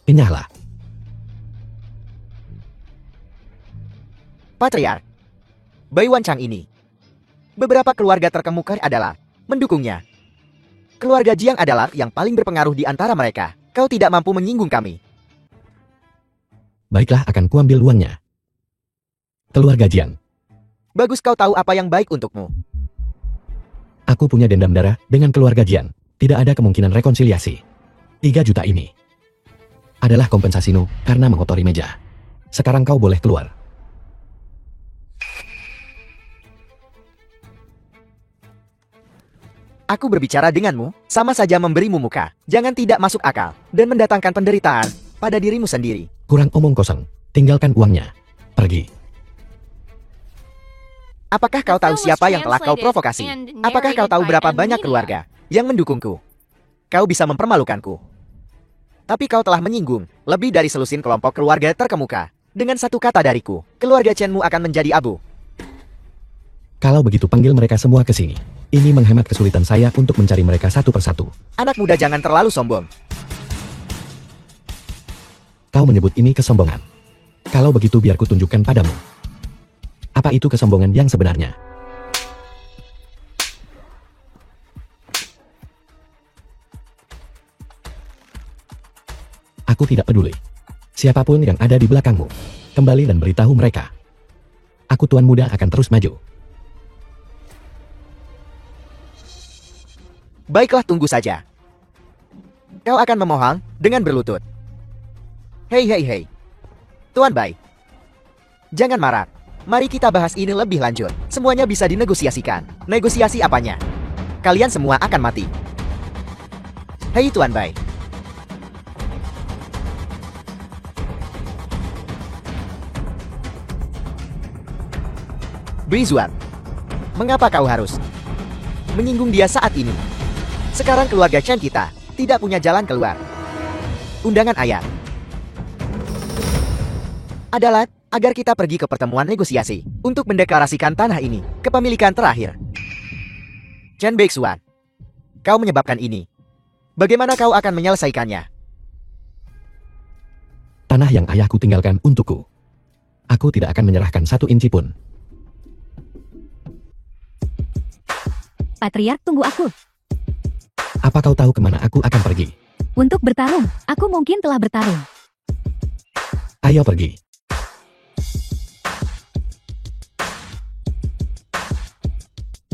Enyahlah. Patriark Bai Wanchang ini, beberapa keluarga terkemuka adalah mendukungnya. Keluarga Jiang adalah yang paling berpengaruh di antara mereka. Kau tidak mampu menyinggung kami. Baiklah, akan kuambil uangnya. Keluarga Jiang. Bagus, kau tahu apa yang baik untukmu. Aku punya dendam darah dengan keluarga Jiang. Tidak ada kemungkinan rekonsiliasi. 3 juta ini adalah kompensasimu karena mengotori meja. Sekarang kau boleh keluar. Aku berbicara denganmu, sama saja memberimu muka. Jangan tidak masuk akal dan mendatangkan penderitaan pada dirimu sendiri. Kurang omong kosong. Tinggalkan uangnya. Pergi. Apakah kau tahu siapa yang telah kau provokasi? Apakah kau tahu berapa banyak keluarga yang mendukungku? Kau bisa mempermalukanku. Tapi kau telah menyinggung lebih dari selusin kelompok keluarga terkemuka. Dengan satu kata dariku, keluarga Chenmu akan menjadi abu. Kalau begitu panggil mereka semua ke sini. Ini menghemat kesulitan saya untuk mencari mereka satu persatu. Anak muda, jangan terlalu sombong. Kau menyebut ini kesombongan. Kalau begitu biar ku tunjukkan padamu. Apa itu kesombongan yang sebenarnya? Aku tidak peduli. Siapapun yang ada di belakangmu, kembali dan beritahu mereka. Aku tuan muda akan terus maju. Baiklah, tunggu saja. Kau akan memohon dengan berlutut. Hei hei hei. Tuan Bai. Jangan marah. Mari kita bahas ini lebih lanjut. Semuanya bisa dinegosiasikan. Negosiasi apanya? Kalian semua akan mati. Hei Tuan Bai. Brizuan, mengapa kau harus menyinggung dia saat ini? Sekarang keluarga Chen kita tidak punya jalan keluar. Undangan ayah adalah agar kita pergi ke pertemuan negosiasi untuk mendeklarasikan tanah ini kepemilikan terakhir. Chen Beixuan, kau menyebabkan ini. Bagaimana kau akan menyelesaikannya? Tanah yang ayahku tinggalkan untukku. Aku tidak akan menyerahkan 1 inci pun. Patriark, tunggu aku. Apa kau tahu kemana aku akan pergi? Untuk bertarung, aku mungkin telah bertarung. Ayo pergi.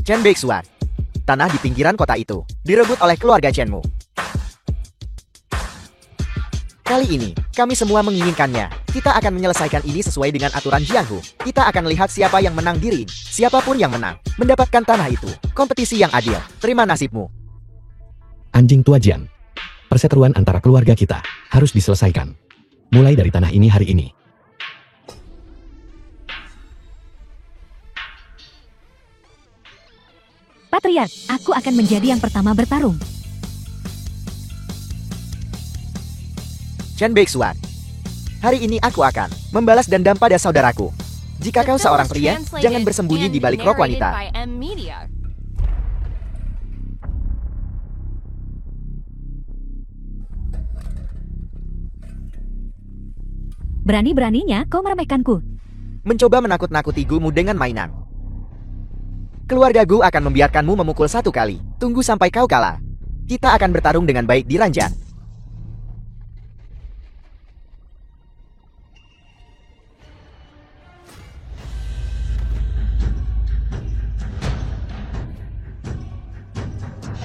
Chen Beixuan, tanah di pinggiran kota itu direbut oleh keluarga Chenmu. Kali ini, kami semua menginginkannya. Kita akan menyelesaikan ini sesuai dengan aturan Jianghu. Kita akan lihat siapa yang menang di ring. Siapapun yang menang, mendapatkan tanah itu. Kompetisi yang adil. Terima nasibmu. Anjing tua Jian. Perseteruan antara keluarga kita harus diselesaikan. Mulai dari tanah ini hari ini. Patriark, aku akan menjadi yang pertama bertarung. Chen Beixuan, hari ini aku akan membalas dendam pada saudaraku. Jika kau seorang pria, jangan bersembunyi di balik rok wanita. Berani-beraninya kau meremehkanku. Mencoba menakut-nakutiku dengan mainan. Keluarga Gu akan membiarkanmu memukul 1 kali. Tunggu sampai kau kalah. Kita akan bertarung dengan baik di ranjang.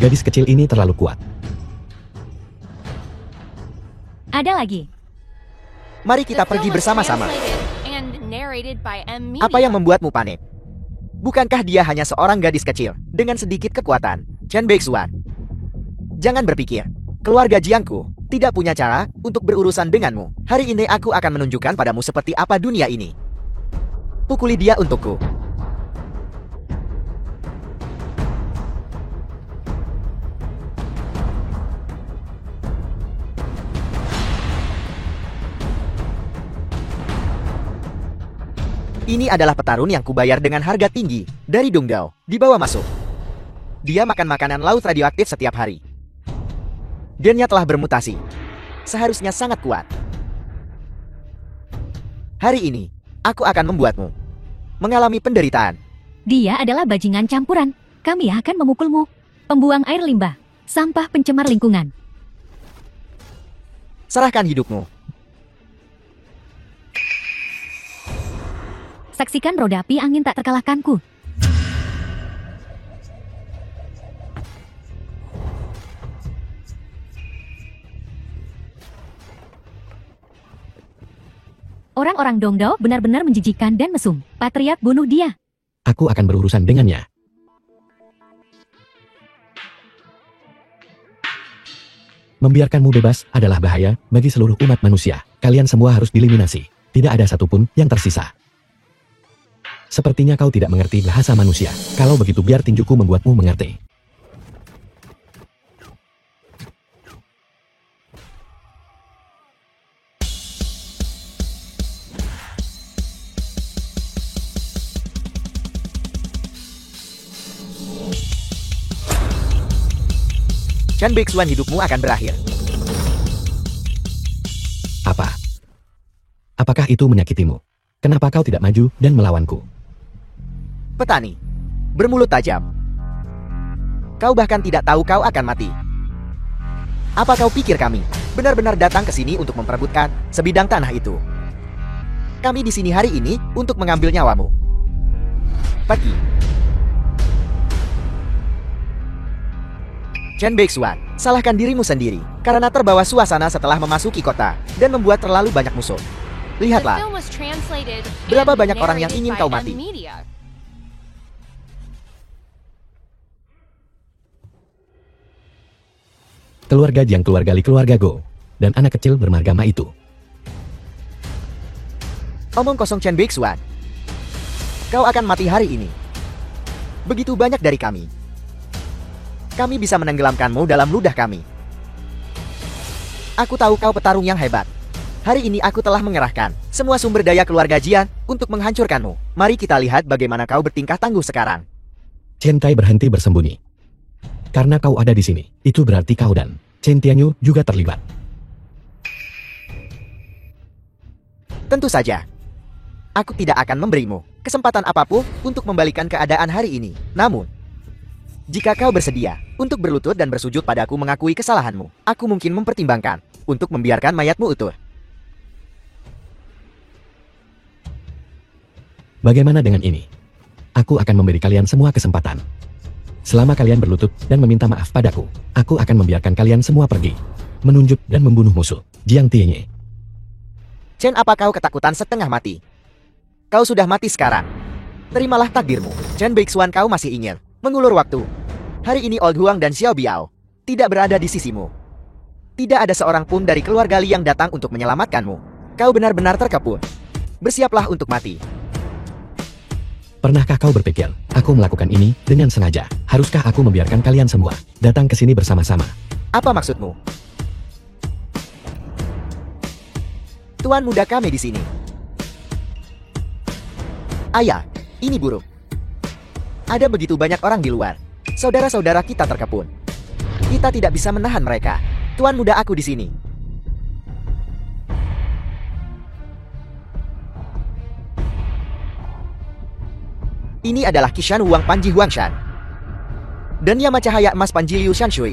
Gadis kecil ini terlalu kuat. Ada lagi. Mari kita pergi bersama-sama. Apa yang membuatmu panik? Bukankah dia hanya seorang gadis kecil dengan sedikit kekuatan? Chen Beixuan, jangan berpikir. Keluarga Jiangku tidak punya cara untuk berurusan denganmu. Hari ini aku akan menunjukkan padamu seperti apa dunia ini. Pukuli dia untukku. Ini adalah petarung yang kubayar dengan harga tinggi dari Dongdao. Dibawa masuk. Dia makan makanan laut radioaktif setiap hari. Gennya telah bermutasi. Seharusnya sangat kuat. Hari ini, aku akan membuatmu mengalami penderitaan. Dia adalah bajingan campuran. Kami akan memukulmu. Pembuang air limbah. Sampah pencemar lingkungan. Serahkan hidupmu. Saksikan roda api angin tak terkalahkanku. Orang-orang Dongdao benar-benar menjijikan dan mesum. Patriark, bunuh dia. Aku akan berurusan dengannya. Membiarkanmu bebas adalah bahaya bagi seluruh umat manusia. Kalian semua harus dieliminasi. Tidak ada satupun yang tersisa. Sepertinya kau tidak mengerti bahasa manusia. Kalau begitu biar tinjuku membuatmu mengerti. Chen Beixuan, hidupmu akan berakhir. Apa? Apakah itu menyakitimu? Kenapa kau tidak maju dan melawanku? Petani, bermulut tajam. Kau bahkan tidak tahu kau akan mati. Apa kau pikir kami benar-benar datang ke sini untuk memperebutkan sebidang tanah itu? Kami di sini hari ini untuk mengambil nyawamu. Pergi. Chen Beixuan, salahkan dirimu sendiri karena terbawa suasana setelah memasuki kota dan membuat terlalu banyak musuh. Lihatlah, berapa banyak orang yang ingin kau mati. Keluarga Jiang, keluarga Li, keluarga Go, dan anak kecil bermargama itu. Omong kosong, Chen Beixuan. Kau akan mati hari ini. Begitu banyak dari kami. Kami bisa menenggelamkanmu dalam ludah kami. Aku tahu kau petarung yang hebat. Hari ini aku telah mengerahkan semua sumber daya keluarga Jian untuk menghancurkanmu. Mari kita lihat bagaimana kau bertingkah tangguh sekarang. Chen Tai berhenti bersembunyi. Karena kau ada di sini, itu berarti kau dan Chen Tianyu juga terlibat. Tentu saja. Aku tidak akan memberimu kesempatan apapun untuk membalikan keadaan hari ini. Namun, jika kau bersedia untuk berlutut dan bersujud padaku mengakui kesalahanmu, aku mungkin mempertimbangkan untuk membiarkan mayatmu utuh. Bagaimana dengan ini? Aku akan memberi kalian semua kesempatan. Selama kalian berlutut dan meminta maaf padaku, aku akan membiarkan kalian semua pergi, menunjuk dan membunuh musuh, Jiang Tianyi. Chen, apa kau ketakutan setengah mati? Kau sudah mati sekarang. Terimalah takdirmu. Chen Beixuan, kau masih ingin mengulur waktu. Hari ini Old Huang dan Xiao Biao tidak berada di sisimu. Tidak ada seorang pun dari keluarga Li yang datang untuk menyelamatkanmu. Kau benar-benar terkepung. Bersiaplah untuk mati. Pernahkah kau berpikir, aku melakukan ini dengan sengaja? Haruskah aku membiarkan kalian semua datang ke sini bersama-sama? Apa maksudmu? Tuan muda kami di sini. Ayah, ini buruk. Ada begitu banyak orang di luar. Saudara-saudara kita terkepung. Kita tidak bisa menahan mereka. Tuan muda aku di sini. Ini adalah Qishan Huang Panji Huangshan dan Yama Cahaya Emas Panji Liu Shanshui.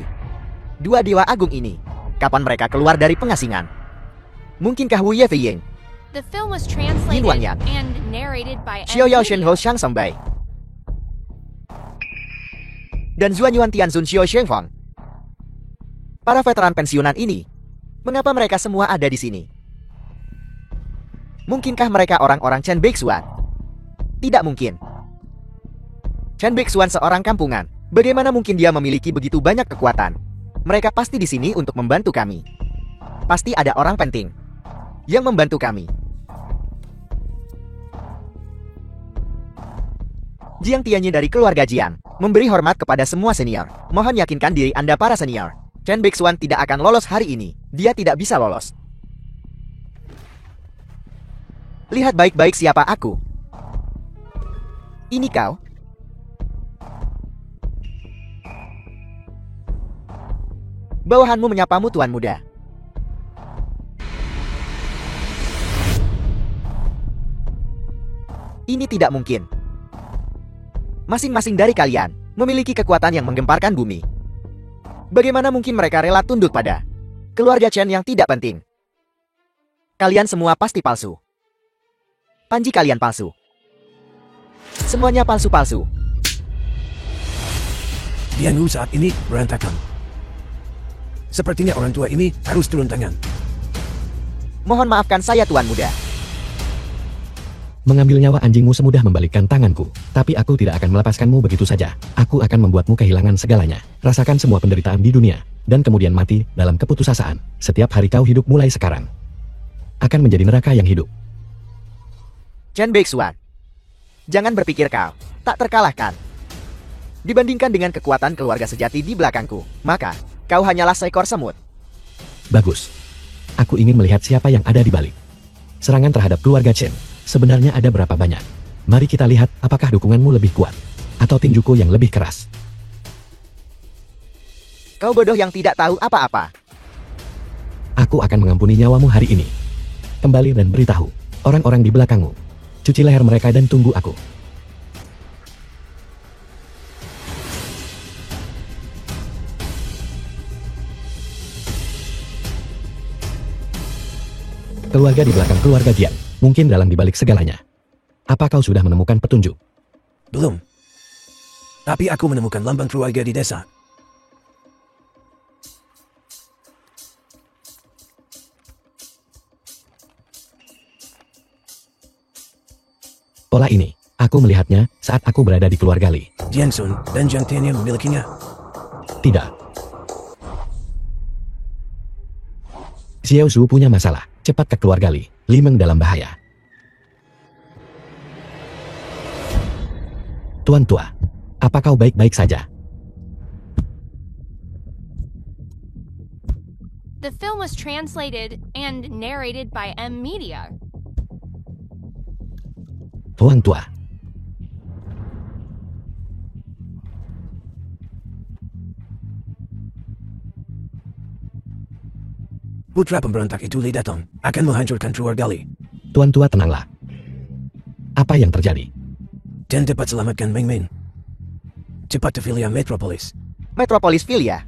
Dua dewa agung ini, kapan mereka keluar dari pengasingan? Mungkinkah Wu Yefei, The film was translated Yin Wanyan, and narrated by Xiao Yao Shen NVIDIA. Ho Shang Songbai, dan Zuan Yuan Tianzun Xiao Shengfeng? Para veteran pensiunan ini, mengapa mereka semua ada di sini? Mungkinkah mereka orang-orang Chen Beixuan? Tidak mungkin. Chen Beixuan seorang kampungan. Bagaimana mungkin dia memiliki begitu banyak kekuatan? Mereka pasti di sini untuk membantu kami. Pasti ada orang penting yang membantu kami. Jiang Tianyi dari keluarga Jian memberi hormat kepada semua senior. Mohon yakinkan diri Anda para senior. Chen Beixuan tidak akan lolos hari ini. Dia tidak bisa lolos. Lihat baik-baik siapa aku. Ini kau? Bawahanmu menyapamu, Tuan Muda. Ini tidak mungkin. Masing-masing dari kalian memiliki kekuatan yang menggemparkan bumi. Bagaimana mungkin mereka rela tunduk pada keluarga Chen yang tidak penting? Kalian semua pasti palsu. Panji kalian palsu. Semuanya palsu-palsu. Tianyu saat ini berantakan. Sepertinya orang tua ini harus turun tangan. Mohon maafkan saya, Tuan Muda. Mengambil nyawa anjingmu semudah membalikkan tanganku, tapi aku tidak akan melepaskanmu begitu saja. Aku akan membuatmu kehilangan segalanya. Rasakan semua penderitaan di dunia, dan kemudian mati dalam keputusasaan. Setiap hari kau hidup mulai sekarang akan menjadi neraka yang hidup. Chen Beixuan, jangan berpikir kau tak terkalahkan. Dibandingkan dengan kekuatan keluarga sejati di belakangku, maka kau hanyalah seekor semut. Bagus. Aku ingin melihat siapa yang ada di balik serangan terhadap keluarga Chen. Sebenarnya ada berapa banyak? Mari kita lihat apakah dukunganmu lebih kuat atau tinjuku yang lebih keras. Kau bodoh yang tidak tahu apa-apa. Aku akan mengampuni nyawamu hari ini. Kembali dan beritahu orang-orang di belakangmu. Cuci leher mereka dan tunggu aku. Keluarga di belakang keluarga Jian, mungkin dalam dibalik segalanya. Apa kau sudah menemukan petunjuk? Belum. Tapi aku menemukan lambang keluarga di desa. Pola ini, aku melihatnya saat aku berada di keluarga Li. Jian Sun dan Jiang Tianyu memilikinya. Tidak. Xiao Su punya masalah. Cepat ke keluarga Li. Li Meng dalam bahaya. Tuan tua, apa kau baik-baik saja? The The film was translated and narrated by M Media. Tuan tua. Putra pemberontak itu Li datang, akan menghancurkan Truargali. Tuan tua tenanglah. Apa yang terjadi? Dan dapat selamatkan Meng Meng. Cepat ke Filia Metropolis. Metropolis Filia.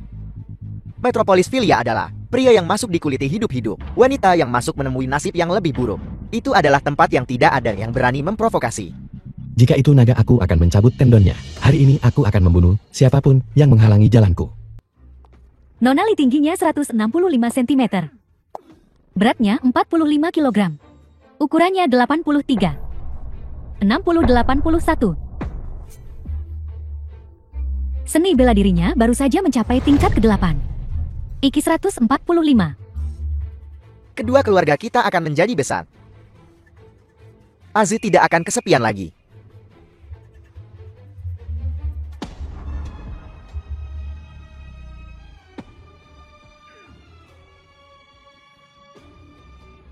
Metropolis Filia adalah pria yang masuk dikuliti hidup-hidup, wanita yang masuk menemui nasib yang lebih buruk. Itu adalah tempat yang tidak ada yang berani memprovokasi. Jika itu naga, aku akan mencabut tendonnya. Hari ini aku akan membunuh siapapun yang menghalangi jalanku. Nona Li tingginya 165 cm. Beratnya 45 kg. Ukurannya 83. 60-81. Seni bela dirinya baru saja mencapai tingkat ke-8. IQ 145. Kedua keluarga kita akan menjadi besar. Aziz tidak akan kesepian lagi.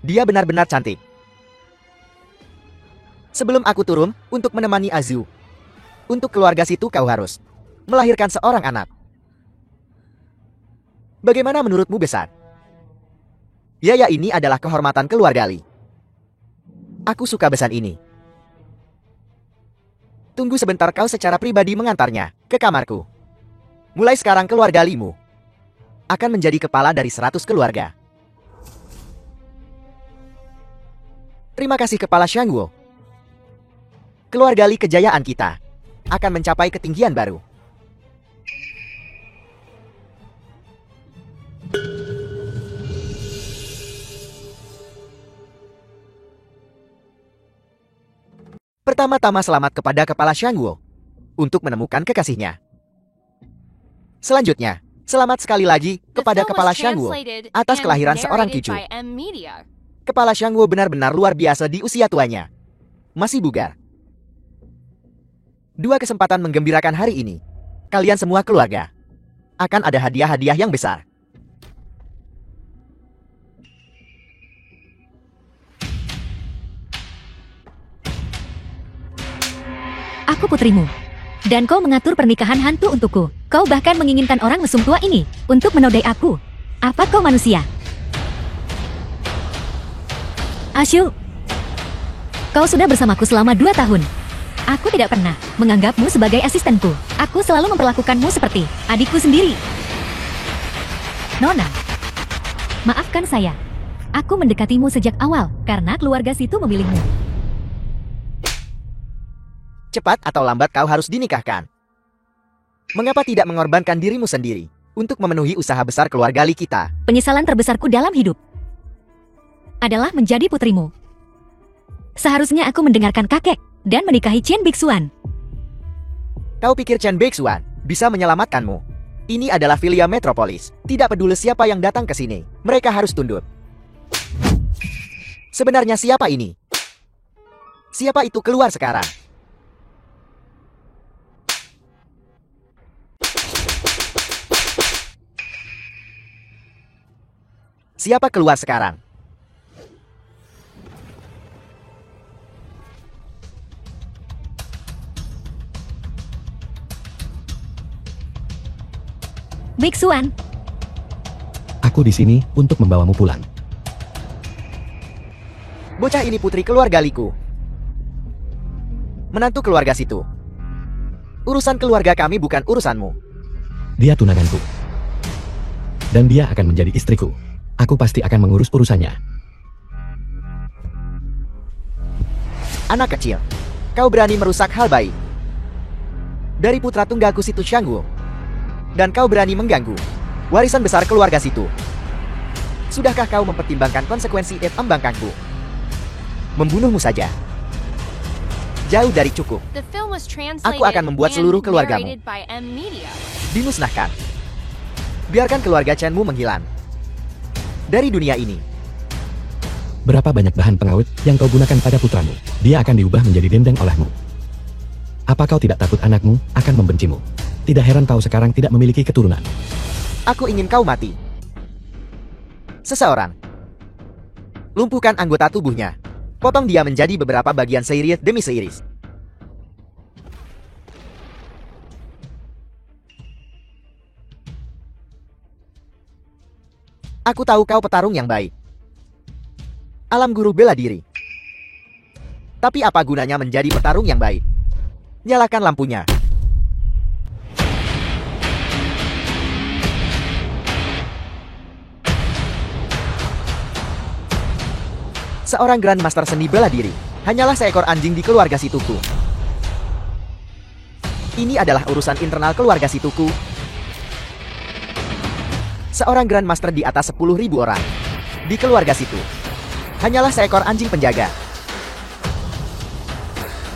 Dia benar-benar cantik. Sebelum aku turun untuk menemani Azu, untuk keluarga situ kau harus melahirkan seorang anak. Bagaimana menurutmu, besar? Ya, ini adalah kehormatan keluarga Li. Aku suka besan ini. Tunggu sebentar, kau secara pribadi mengantarnya ke kamarku. Mulai sekarang keluarga Limu akan menjadi kepala dari 100 keluarga. Terima kasih Kepala Shangguo. Keluarga Li, kejayaan kita akan mencapai ketinggian baru. Pertama-tama selamat kepada Kepala Shangguo untuk menemukan kekasihnya. Selanjutnya, selamat sekali lagi kepada Kepala Shangguo atas kelahiran seorang cucu. Kepala Shangguo benar-benar luar biasa di usia tuanya. Masih bugar. Dua kesempatan menggembirakan hari ini. Kalian semua keluarga akan ada hadiah-hadiah yang besar. Aku putrimu. Dan kau mengatur pernikahan hantu untukku. Kau bahkan menginginkan orang mesum tua ini untuk menodai aku. Apa kau manusia? Asyu, kau sudah bersamaku selama 2 tahun. Aku tidak pernah menganggapmu sebagai asistenku. Aku selalu memperlakukanmu seperti adikku sendiri. Nona, maafkan saya. Aku mendekatimu sejak awal karena keluarga situ memilihmu. Cepat atau lambat kau harus dinikahkan. Mengapa tidak mengorbankan dirimu sendiri untuk memenuhi usaha besar keluarga Li kita? Penyesalan terbesarku dalam hidup adalah menjadi putrimu. Seharusnya aku mendengarkan kakek dan menikahi Chen Bixuan. Kau pikir Chen Bixuan bisa menyelamatkanmu? Ini adalah Filia Metropolis. Tidak peduli siapa yang datang ke sini, mereka harus tunduk. Sebenarnya siapa ini? Siapa itu keluar sekarang? Siapa keluar sekarang? Bixuan, Aku di sini untuk membawamu pulang. Bocah ini putri keluarga Liku. Menantu keluarga situ. Urusan keluarga kami bukan urusanmu. Dia tunanganku. Dan dia akan menjadi istriku. Aku pasti akan mengurus urusannya. Anak kecil, kau berani merusak hal baik. Dari putra tunggalku situ Shangguo. Dan kau berani mengganggu warisan besar keluarga situ. Sudahkah kau mempertimbangkan konsekuensi ambangkanku? Membunuhmu saja. Jauh dari cukup. Aku akan membuat seluruh keluargamu dimusnahkan. Biarkan keluarga Chenmu menghilang dari dunia ini. Berapa banyak bahan pengawet yang kau gunakan pada putramu? Dia akan diubah menjadi dendeng olehmu. Apa kau tidak takut anakmu akan membencimu? Tidak heran kau sekarang tidak memiliki keturunan. Aku ingin kau mati. Seseorang. Lumpuhkan anggota tubuhnya. Potong dia menjadi beberapa bagian seiris demi seiris. Aku tahu kau petarung yang baik. Alam guru bela diri. Tapi apa gunanya menjadi petarung yang baik? Nyalakan lampunya. Seorang Grandmaster seni bela diri hanyalah seekor anjing di keluarga si Tuku. Ini adalah urusan internal keluarga si Tuku. Seorang Grandmaster di atas 10.000 orang di keluarga situ hanyalah seekor anjing penjaga.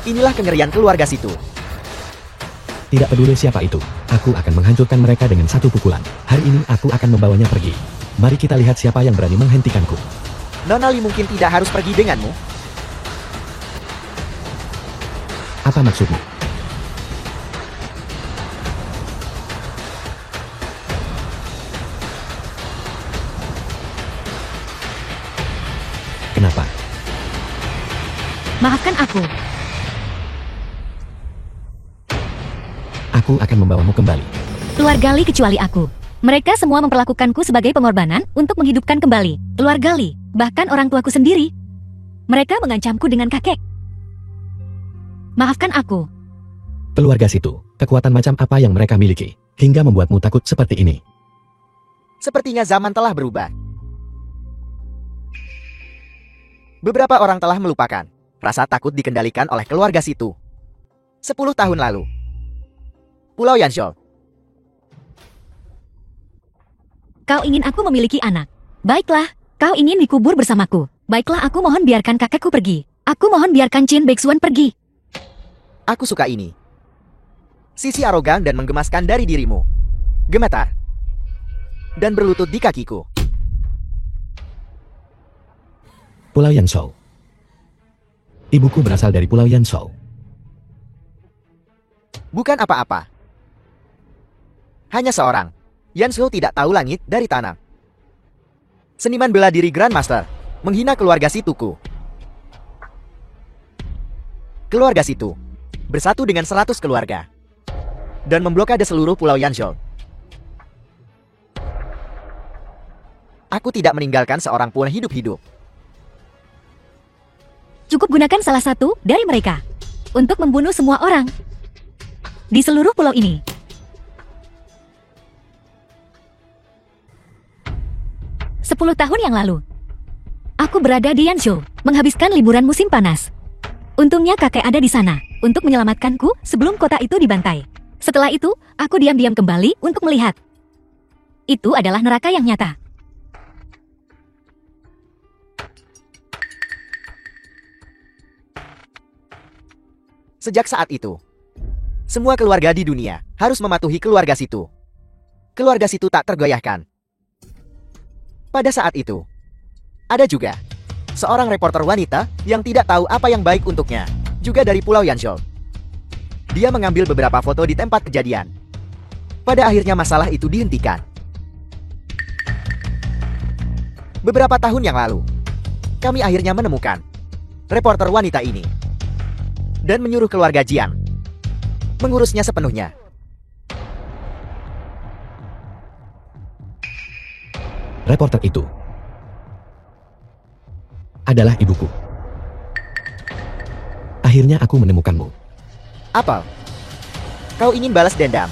Inilah kengerian keluarga situ. Tidak peduli siapa itu, aku akan menghancurkan mereka dengan satu pukulan. Hari ini aku akan membawanya pergi. Mari kita lihat siapa yang berani menghentikanku. Nona Li mungkin tidak harus pergi denganmu. Apa maksudmu? Kenapa? Maafkan aku. Aku akan membawamu kembali. Keluarga Li kecuali aku. Mereka semua memperlakukanku sebagai pengorbanan untuk menghidupkan kembali keluarga Li, bahkan orang tuaku sendiri. Mereka mengancamku dengan kakek. Maafkan aku. Keluarga situ, kekuatan macam apa yang mereka miliki, hingga membuatmu takut seperti ini? Sepertinya zaman telah berubah. Beberapa orang telah melupakan rasa takut dikendalikan oleh keluarga situ. 10 tahun lalu. Pulau Yanshou. Kau ingin aku memiliki anak. Baiklah, kau ingin dikubur bersamaku. Baiklah, aku mohon biarkan kakekku pergi. Aku mohon biarkan Qin Beixuan pergi. Aku suka ini. Sisi arogan dan menggemaskan dari dirimu. Gemetar. Dan berlutut di kakiku. Pulau Yanshou. Ibuku berasal dari Pulau Yanshou. Bukan apa-apa. Hanya seorang. Yanshou tidak tahu langit dari tanah. Seniman bela diri Grandmaster menghina keluarga si Tuku. Keluarga situ bersatu dengan 100 keluarga dan memblokade seluruh Pulau Yanshou. Aku tidak meninggalkan seorang pun hidup-hidup. Cukup gunakan salah satu dari mereka untuk membunuh semua orang di seluruh pulau ini. Sepuluh tahun yang lalu, aku berada di Yanshou, menghabiskan liburan musim panas. Untungnya kakek ada di sana untuk menyelamatkanku sebelum kota itu dibantai. Setelah itu, aku diam-diam kembali untuk melihat. Itu adalah neraka yang nyata. Sejak saat itu, semua keluarga di dunia harus mematuhi keluarga situ. Keluarga situ tak tergoyahkan. Pada saat itu, ada juga seorang reporter wanita yang tidak tahu apa yang baik untuknya, juga dari Pulau Yanshou. Dia mengambil beberapa foto di tempat kejadian. Pada akhirnya masalah itu dihentikan. Beberapa tahun yang lalu, kami akhirnya menemukan reporter wanita ini dan menyuruh keluarga Jiang mengurusnya sepenuhnya. Reporter itu adalah ibuku. Akhirnya aku menemukanmu. Apel, kau ingin balas dendam?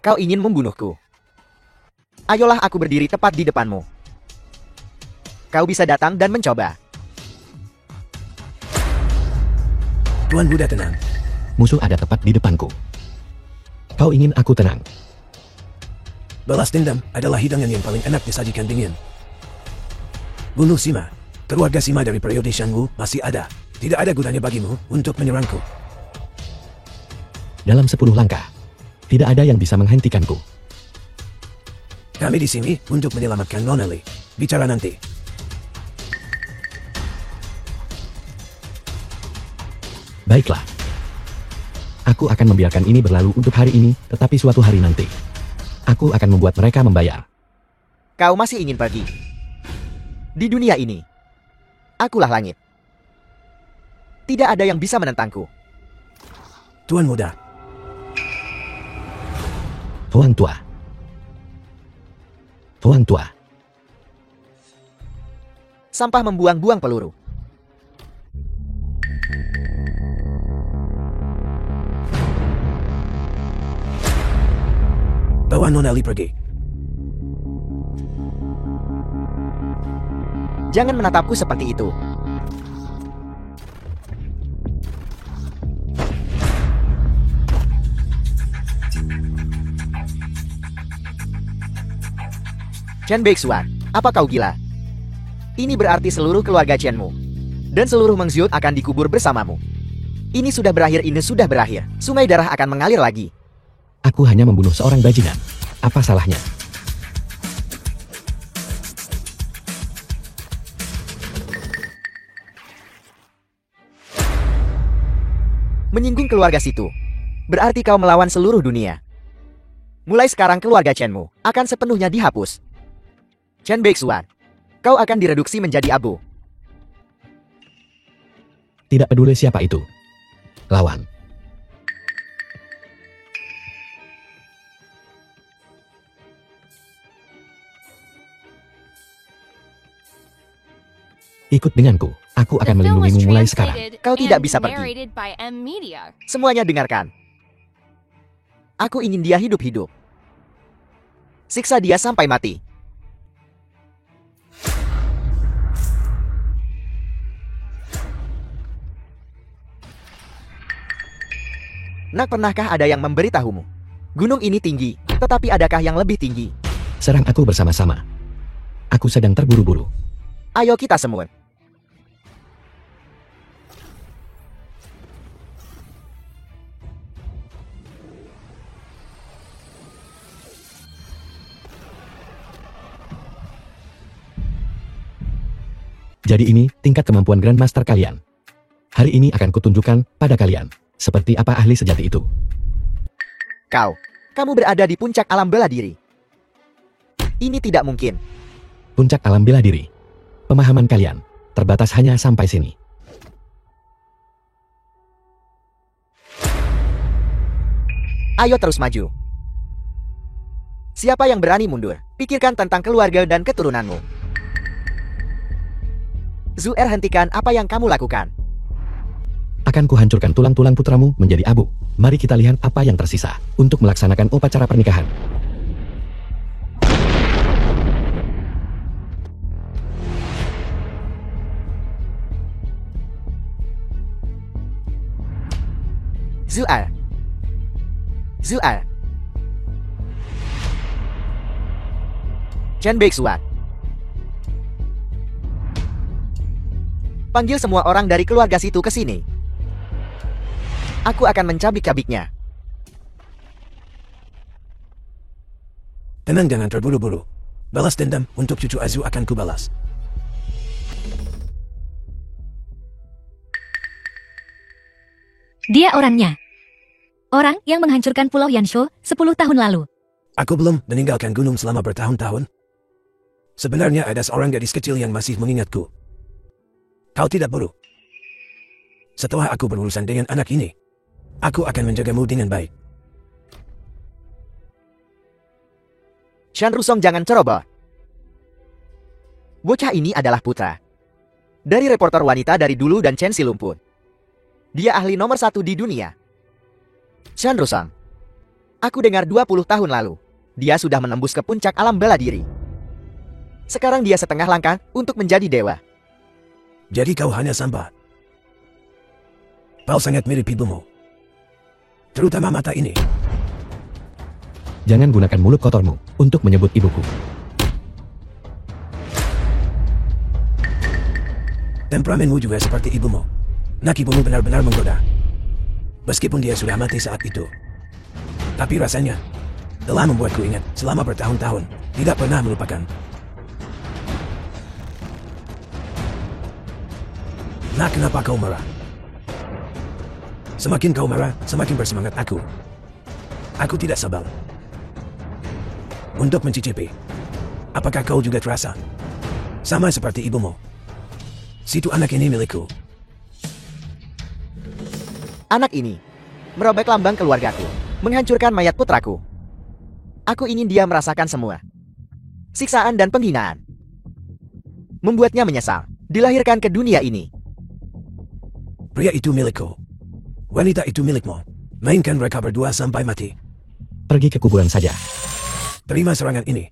Kau ingin membunuhku? Ayolah aku berdiri tepat di depanmu. Kau bisa datang dan mencoba. Tuan Buddha tenang. Musuh ada tepat di depanku. Kau ingin aku tenang? Balas dendam adalah hidangan yang paling enak disajikan dingin. Bunuh Sima. Keluarga Sima dari periode Shanwu masih ada. Tidak ada gunanya bagimu untuk menyerangku. Dalam 10 langkah, tidak ada yang bisa menghentikanku. Kami di sini untuk menyelamatkan Nona Li. Bicara nanti. Baiklah. Aku akan membiarkan ini berlalu untuk hari ini, tetapi suatu hari nanti, aku akan membuat mereka membayar. Kau masih ingin pergi? Di dunia ini, akulah langit. Tidak ada yang bisa menentangku. Tuan muda, Tuan tua. Tuan tua. Sampah membuang-buang peluru. bawa Nona Li pergi. Jangan menatapku seperti itu. Chen Beixuan, apa kau gila? Ini berarti seluruh keluarga Chenmu dan seluruh Mengziut akan dikubur bersamamu. Ini sudah berakhir, ini sudah berakhir. Sungai darah akan mengalir lagi. Aku hanya membunuh seorang bajingan. Apa salahnya? Menyinggung keluarga situ berarti kau melawan seluruh dunia. Mulai sekarang keluarga Chenmu akan sepenuhnya dihapus. Chen Beixuan, kau akan direduksi menjadi abu. Tidak peduli siapa itu. Lawan. Ikut denganku. Aku The akan film was melindungimu mulai sekarang. translated Kau tidak and bisa pergi. narrated by M Media. Semuanya dengarkan. Aku ingin dia hidup-hidup. Siksa dia sampai mati. Nak, pernahkah ada yang memberitahumu? Gunung ini tinggi, tetapi adakah yang lebih tinggi? Serang aku bersama-sama. Aku sedang terburu-buru. Ayo kita semut. Jadi ini tingkat kemampuan Grandmaster kalian. Hari ini akan kutunjukkan pada kalian seperti apa ahli sejati itu. Kamu berada di puncak alam bela diri. Ini tidak mungkin. Puncak alam bela diri. Pemahaman kalian terbatas hanya sampai sini. Ayo terus maju. Siapa yang berani mundur? Pikirkan tentang keluarga dan keturunanmu. Zuer, hentikan apa yang kamu lakukan. Akan kuhancurkan tulang-tulang putramu menjadi abu. Mari kita lihat apa yang tersisa untuk melaksanakan upacara pernikahan. Zuer. Chen Beixuan. Panggil semua orang dari keluarga situ ke sini. Aku akan mencabik-cabiknya. Tenang, jangan terburu-buru. Balas dendam untuk cucu Azu akan kubalas. Dia orangnya. Orang yang menghancurkan Pulau Yanshu 10 tahun lalu. Aku belum meninggalkan gunung selama bertahun-tahun. Sebenarnya ada seorang gadis kecil yang masih mengingatku. Kau tidak perlu. Setelah aku berurusan dengan anak ini, aku akan menjagamu dengan baik. Shan Rusong, jangan ceroboh. Bocah ini adalah putra dari reporter wanita dari dulu dan Chen Silumpun. Dia ahli nomor 1 di dunia. Shan Rusong, aku dengar 20 tahun lalu, dia sudah menembus ke puncak alam bela diri. Sekarang dia setengah langkah untuk menjadi dewa. Jadi kau hanya sampah. Kau sangat mirip ibumu. Terutama mata ini. Jangan gunakan mulut kotormu untuk menyebut ibuku. Temperamenmu juga seperti ibumu. Nak ibumu benar-benar menggoda. Meskipun dia sudah mati saat itu. Tapi rasanya telah membuatku ingat selama bertahun-tahun. Tidak pernah melupakan. Nah, kenapa kau marah? Semakin kau marah, semakin bersemangat aku. Aku tidak sabar untuk mencicipi. Apakah kau juga terasa Sama seperti ibumu. Situ anak ini milikku. Anak ini merobek lambang keluargaku, menghancurkan mayat putraku. Aku ingin dia merasakan semua siksaan dan penghinaan. Membuatnya menyesal dilahirkan ke dunia ini. Pria itu milikku. Wanita itu milikmu. Mainkan mereka berdua sampai mati. Pergi ke kuburan saja. Terima serangan ini.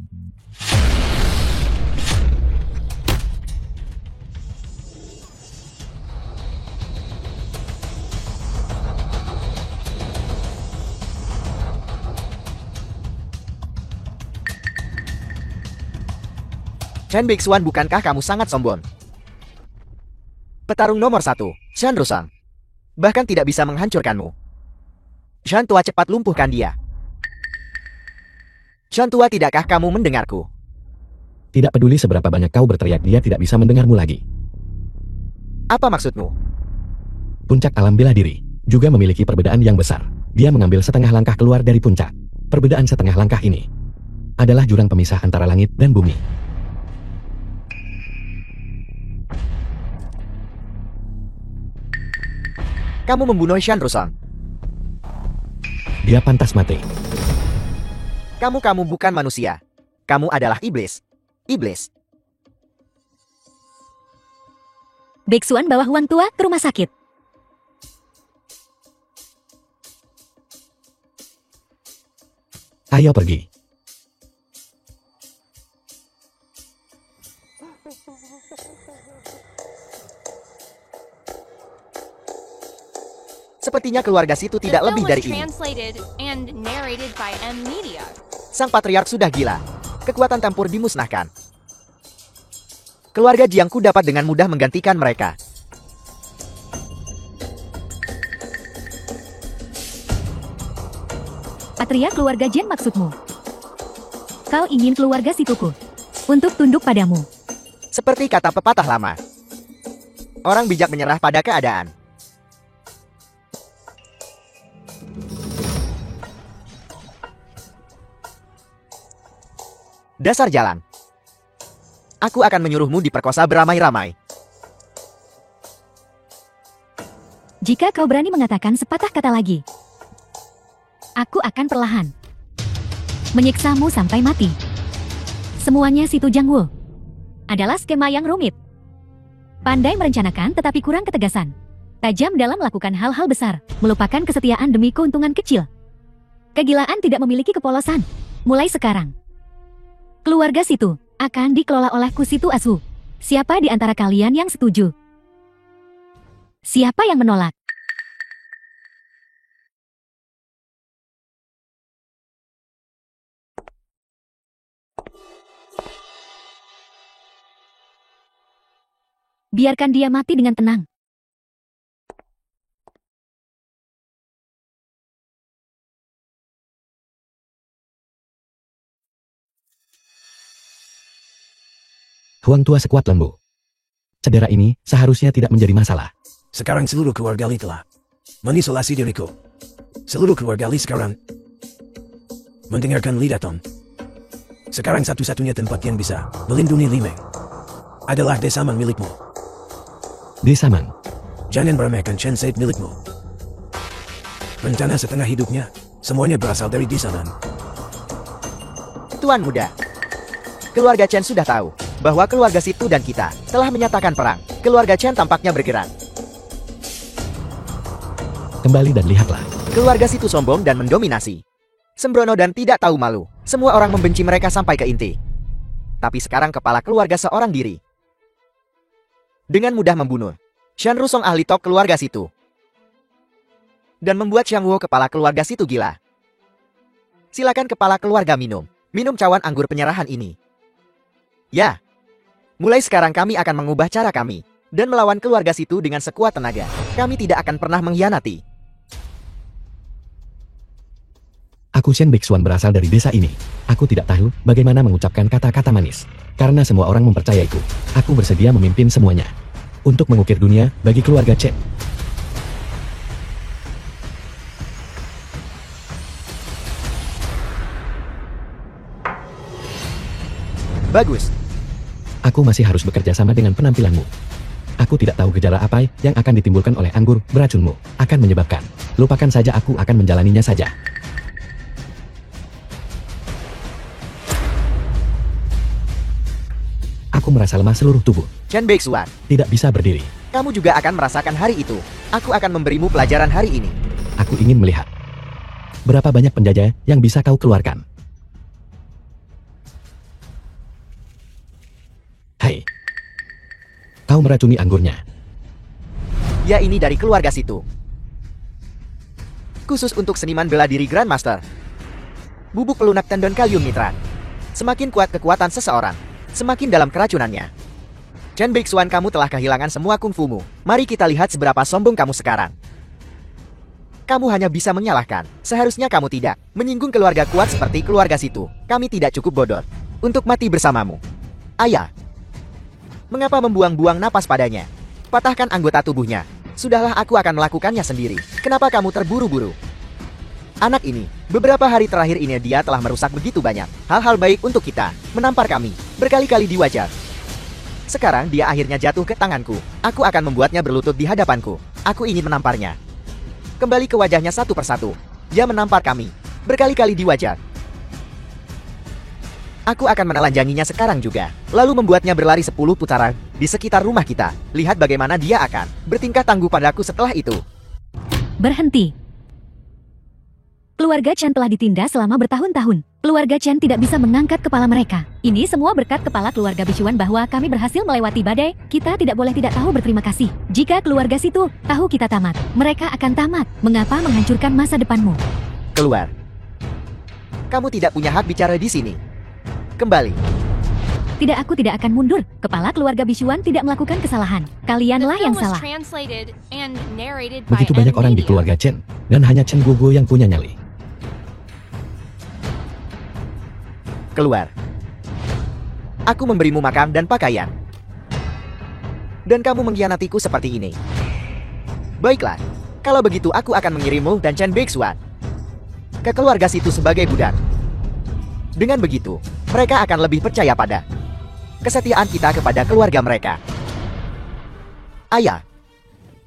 Chen Bixuan, bukankah kamu sangat sombong? Petarung nomor 1, Shan Rusang. Bahkan tidak bisa menghancurkanmu. Shan Tua, cepat lumpuhkan dia. Shan Tua, tidakkah kamu mendengarku? Tidak peduli seberapa banyak kau berteriak, dia tidak bisa mendengarmu lagi. Apa maksudmu? Puncak alam bela diri juga memiliki perbedaan yang besar. Dia mengambil setengah langkah keluar dari puncak. Perbedaan setengah langkah ini adalah jurang pemisah antara langit dan bumi. Kamu membunuh Shan Rusang. Dia pantas mati. Kamu bukan manusia. Kamu adalah iblis. Iblis. Bixuan bawa Huang Tua ke rumah sakit. Ayo pergi. Sepertinya keluarga situ The tidak film lebih was dari ini. translated and narrated by M Media. Sang patriark sudah gila. Kekuatan tempur dimusnahkan. Keluarga Jiangku dapat dengan mudah menggantikan mereka. Patria keluarga Jen maksudmu? Kau ingin keluarga situku untuk tunduk padamu. Seperti kata pepatah lama. Orang bijak menyerah pada keadaan. Dasar jalan. Aku akan menyuruhmu diperkosa beramai-ramai. Jika kau berani mengatakan sepatah kata lagi, aku akan perlahan menyiksamu sampai mati. Semuanya situ Jiangwu adalah skema yang rumit. Pandai merencanakan tetapi kurang ketegasan. Tajam dalam melakukan hal-hal besar, melupakan kesetiaan demi keuntungan kecil. Kegilaan tidak memiliki kepolosan. Mulai sekarang, keluarga situ akan dikelola oleh Kusitu Asu. Siapa di antara kalian yang setuju? Siapa yang menolak? Biarkan dia mati dengan tenang. Huang Tua sekuat lembu. Cedera ini seharusnya tidak menjadi masalah. Sekarang seluruh keluarga Li telah mengisolasi diriku. Seluruh keluarga Li sekarang mendengarkan Li datang. Sekarang satu-satunya tempat yang bisa melindungi Li Meng adalah Desaman milikmu. Desaman. Jangan meremehkan Chen Said milikmu. Rencana setengah hidupnya semuanya berasal dari Desaman. Tuan muda, keluarga Chen sudah tahu bahwa keluarga situ dan kita telah menyatakan perang. Keluarga Chen tampaknya bergerak. Kembali dan lihatlah. Keluarga situ sombong dan mendominasi. Sembrono dan tidak tahu malu. Semua orang membenci mereka sampai ke inti. Tapi sekarang kepala keluarga seorang diri. Dengan mudah membunuh Shan Rusong, ahli top keluarga situ. Dan membuat Xiang Wo, kepala keluarga situ, gila. Silakan kepala keluarga minum. Minum cawan anggur penyerahan ini. Ya. Mulai sekarang kami akan mengubah cara kami. Dan melawan keluarga situ dengan sekuat tenaga. Kami tidak akan pernah mengkhianati. Aku Shen Bixuan berasal dari desa ini. Aku tidak tahu bagaimana mengucapkan kata-kata manis. Karena semua orang mempercayaiku. Aku bersedia memimpin semuanya. Untuk mengukir dunia bagi keluarga Chen. Bagus. Aku masih harus bekerja sama dengan penampilanmu. Aku tidak tahu gejala apa yang akan ditimbulkan oleh anggur beracunmu. Akan menyebabkan. Lupakan saja, aku akan menjalaninya saja. Aku merasa lemah seluruh tubuh. Chen Beixuan, Tidak bisa berdiri. kamu juga akan merasakan hari itu. Aku akan memberimu pelajaran hari ini. Aku ingin melihat. Berapa banyak penjajah yang bisa kau keluarkan? Hai. Kau meracuni anggurnya. Ya, ini dari keluarga situ. Khusus untuk seniman bela diri Grandmaster. Bubuk pelunak tendon kalium nitrat. Semakin kuat kekuatan seseorang, semakin dalam keracunannya. Chen Beixuan, kamu telah kehilangan semua kungfumu. Mari kita lihat seberapa sombong kamu sekarang. Kamu hanya bisa menyalahkan. Seharusnya kamu tidak menyinggung keluarga kuat seperti keluarga situ. Kami tidak cukup bodoh untuk mati bersamamu. Ayah, mengapa membuang-buang napas padanya? Patahkan anggota tubuhnya. Sudahlah, aku akan melakukannya sendiri. Kenapa kamu terburu-buru? Anak ini, beberapa hari terakhir ini dia telah merusak begitu banyak hal-hal baik untuk kita. Menampar kami berkali-kali di wajah. Sekarang dia akhirnya jatuh ke tanganku. Aku akan membuatnya berlutut di hadapanku. Aku ingin menamparnya. Kembali ke wajahnya satu persatu. Dia menampar kami berkali-kali di wajah. Aku akan menelanjanginya sekarang juga, lalu membuatnya berlari 10 putaran di sekitar rumah kita. Lihat bagaimana dia akan bertingkah tangguh padaku setelah itu. Berhenti. Keluarga Chen telah ditindas selama bertahun-tahun. Keluarga Chen tidak bisa mengangkat kepala mereka. Ini semua berkat kepala keluarga Beixuan bahwa kami berhasil melewati badai. Kita tidak boleh tidak tahu berterima kasih. Jika keluarga situ tahu kita tamat, mereka akan tamat. Mengapa menghancurkan masa depanmu? Keluar. Kamu tidak punya hak bicara di sini. Kembali. Tidak, aku tidak akan mundur. Kepala keluarga Beixuan tidak melakukan kesalahan. Kalianlah The yang film was salah. translated and narrated by Begitu banyak N orang di Media. keluarga Chen, dan hanya Chen Guoguo yang punya nyali. Keluar. Aku memberimu makan dan pakaian. Dan kamu mengkhianatiku seperti ini. Baiklah. Kalau begitu aku akan mengirimmu dan Chen Beixuan ke keluarga situ sebagai budak. Dengan begitu, mereka akan lebih percaya pada kesetiaan kita kepada keluarga mereka. Ayah,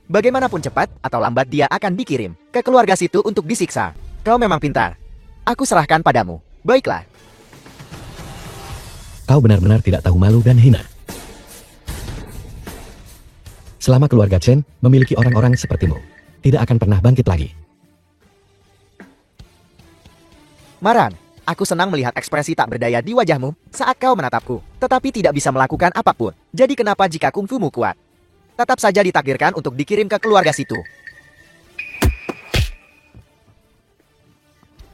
bagaimanapun cepat atau lambat dia akan dikirim ke keluarga situ untuk disiksa. Kau memang pintar. Aku serahkan padamu. Baiklah. Kau benar-benar tidak tahu malu dan hina. Selama keluarga Chen memiliki orang-orang sepertimu, tidak akan pernah bangkit lagi. Maran, aku senang melihat ekspresi tak berdaya di wajahmu saat kau menatapku, tetapi tidak bisa melakukan apapun. Jadi kenapa jika kungfumu kuat? Tetap saja ditakdirkan untuk dikirim ke keluarga situ.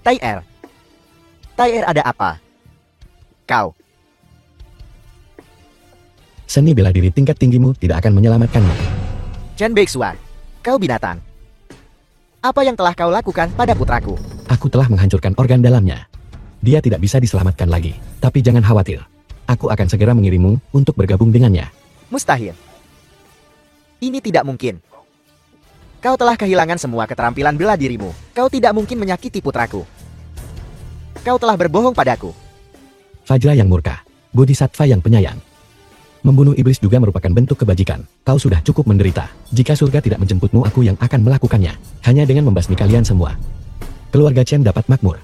Tai Er. Tai Er, ada apa? Kau. Seni bela diri tingkat tinggimu tidak akan menyelamatkanmu. Chen Beixuan, kau binatang. Apa yang telah kau lakukan pada putraku? Aku telah menghancurkan organ dalamnya. Dia tidak bisa diselamatkan lagi. Tapi jangan khawatir. Aku akan segera mengirimmu untuk bergabung dengannya. Mustahil. Ini tidak mungkin. Kau telah kehilangan semua keterampilan bela dirimu. Kau tidak mungkin menyakiti putraku. Kau telah berbohong padaku. Fajra yang murka. Bodhisattva yang penyayang. Membunuh iblis juga merupakan bentuk kebajikan. Kau sudah cukup menderita. Jika surga tidak menjemputmu, aku yang akan melakukannya. Hanya dengan membasmi kalian semua. Keluarga Chen dapat makmur.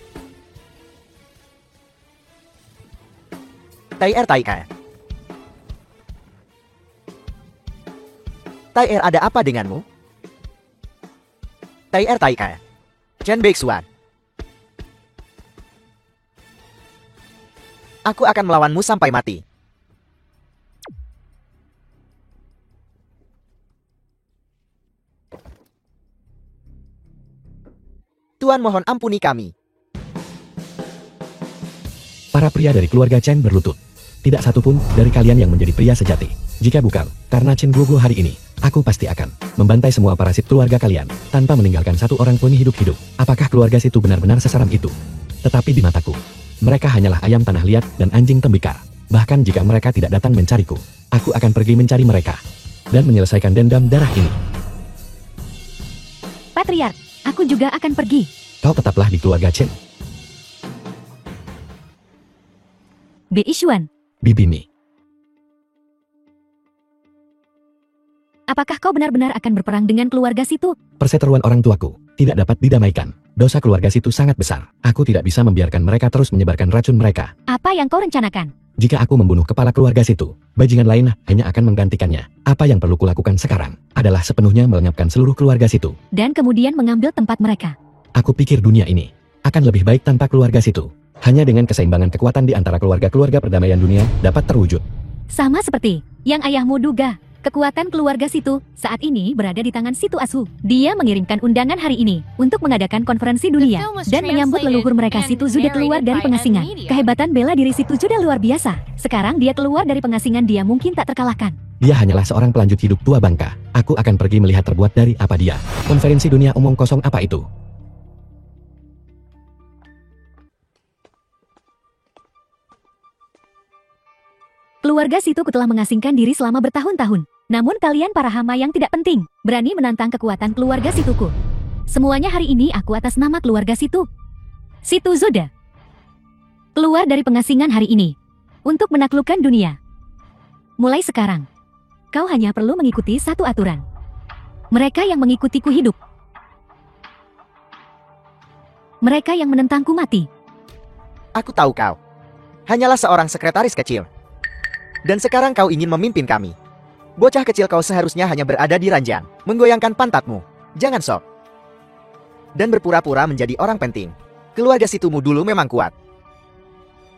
Tai Er, Tai Er. Tai Er, ada apa denganmu? Tai Er, Tai Er. Chen Beixuan. Aku akan melawanmu sampai mati. Tuan, mohon ampuni kami. Para pria dari keluarga Chen berlutut. Tidak satupun dari kalian yang menjadi pria sejati. Jika bukan karena Chen Guoguo hari ini, aku pasti akan membantai semua parasit keluarga kalian tanpa meninggalkan satu orang pun hidup-hidup. Apakah keluarga situ benar-benar seseram itu? Tetapi di mataku, mereka hanyalah ayam tanah liat dan anjing tembikar. Bahkan jika mereka tidak datang mencariku, aku akan pergi mencari mereka dan menyelesaikan dendam darah ini. Patriark, aku juga akan pergi. Kau tetaplah di keluarga Chen, Beixuan. Bibimi. Apakah kau benar-benar akan berperang dengan keluarga situ? Perseteruan orang tuaku tidak dapat didamaikan. Dosa keluarga situ sangat besar. Aku tidak bisa membiarkan mereka terus menyebarkan racun mereka. Apa yang kau rencanakan? Jika aku membunuh kepala keluarga situ, bajingan lain hanya akan menggantikannya. Apa yang perlu kulakukan sekarang adalah sepenuhnya melenyapkan seluruh keluarga situ. Dan kemudian mengambil tempat mereka. Aku pikir dunia ini akan lebih baik tanpa keluarga situ. Hanya dengan keseimbangan kekuatan di antara keluarga-keluarga perdamaian dunia dapat terwujud. Sama seperti yang ayahmu duga. Kekuatan keluarga situ saat ini berada di tangan Situ Asu. Dia mengirimkan undangan hari ini untuk mengadakan konferensi dunia dan menyambut leluhur mereka. Situ Zuda keluar dari pengasingan. Kehebatan bela diri Situ Zuda luar biasa. Sekarang dia keluar dari pengasingan, dia mungkin tak terkalahkan. Dia hanyalah seorang pelanjut hidup tua bangka. Aku akan pergi melihat terbuat dari apa dia. Konferensi dunia omong kosong apa itu? Keluarga Situku telah mengasingkan diri selama bertahun-tahun. Namun kalian para hama yang tidak penting, berani menantang kekuatan keluarga Situku. Semuanya hari ini aku atas nama keluarga Situ. Situ Zoda. Keluar dari pengasingan hari ini. Untuk menaklukkan dunia. Mulai sekarang. Kau hanya perlu mengikuti satu aturan. Mereka yang mengikutiku hidup. Mereka yang menentangku mati. Aku tahu kau. Hanyalah seorang sekretaris kecil. Dan sekarang kau ingin memimpin kami. Bocah kecil, kau seharusnya hanya berada di ranjang, menggoyangkan pantatmu. Jangan sok. Dan berpura-pura menjadi orang penting. Keluarga Situmu dulu memang kuat.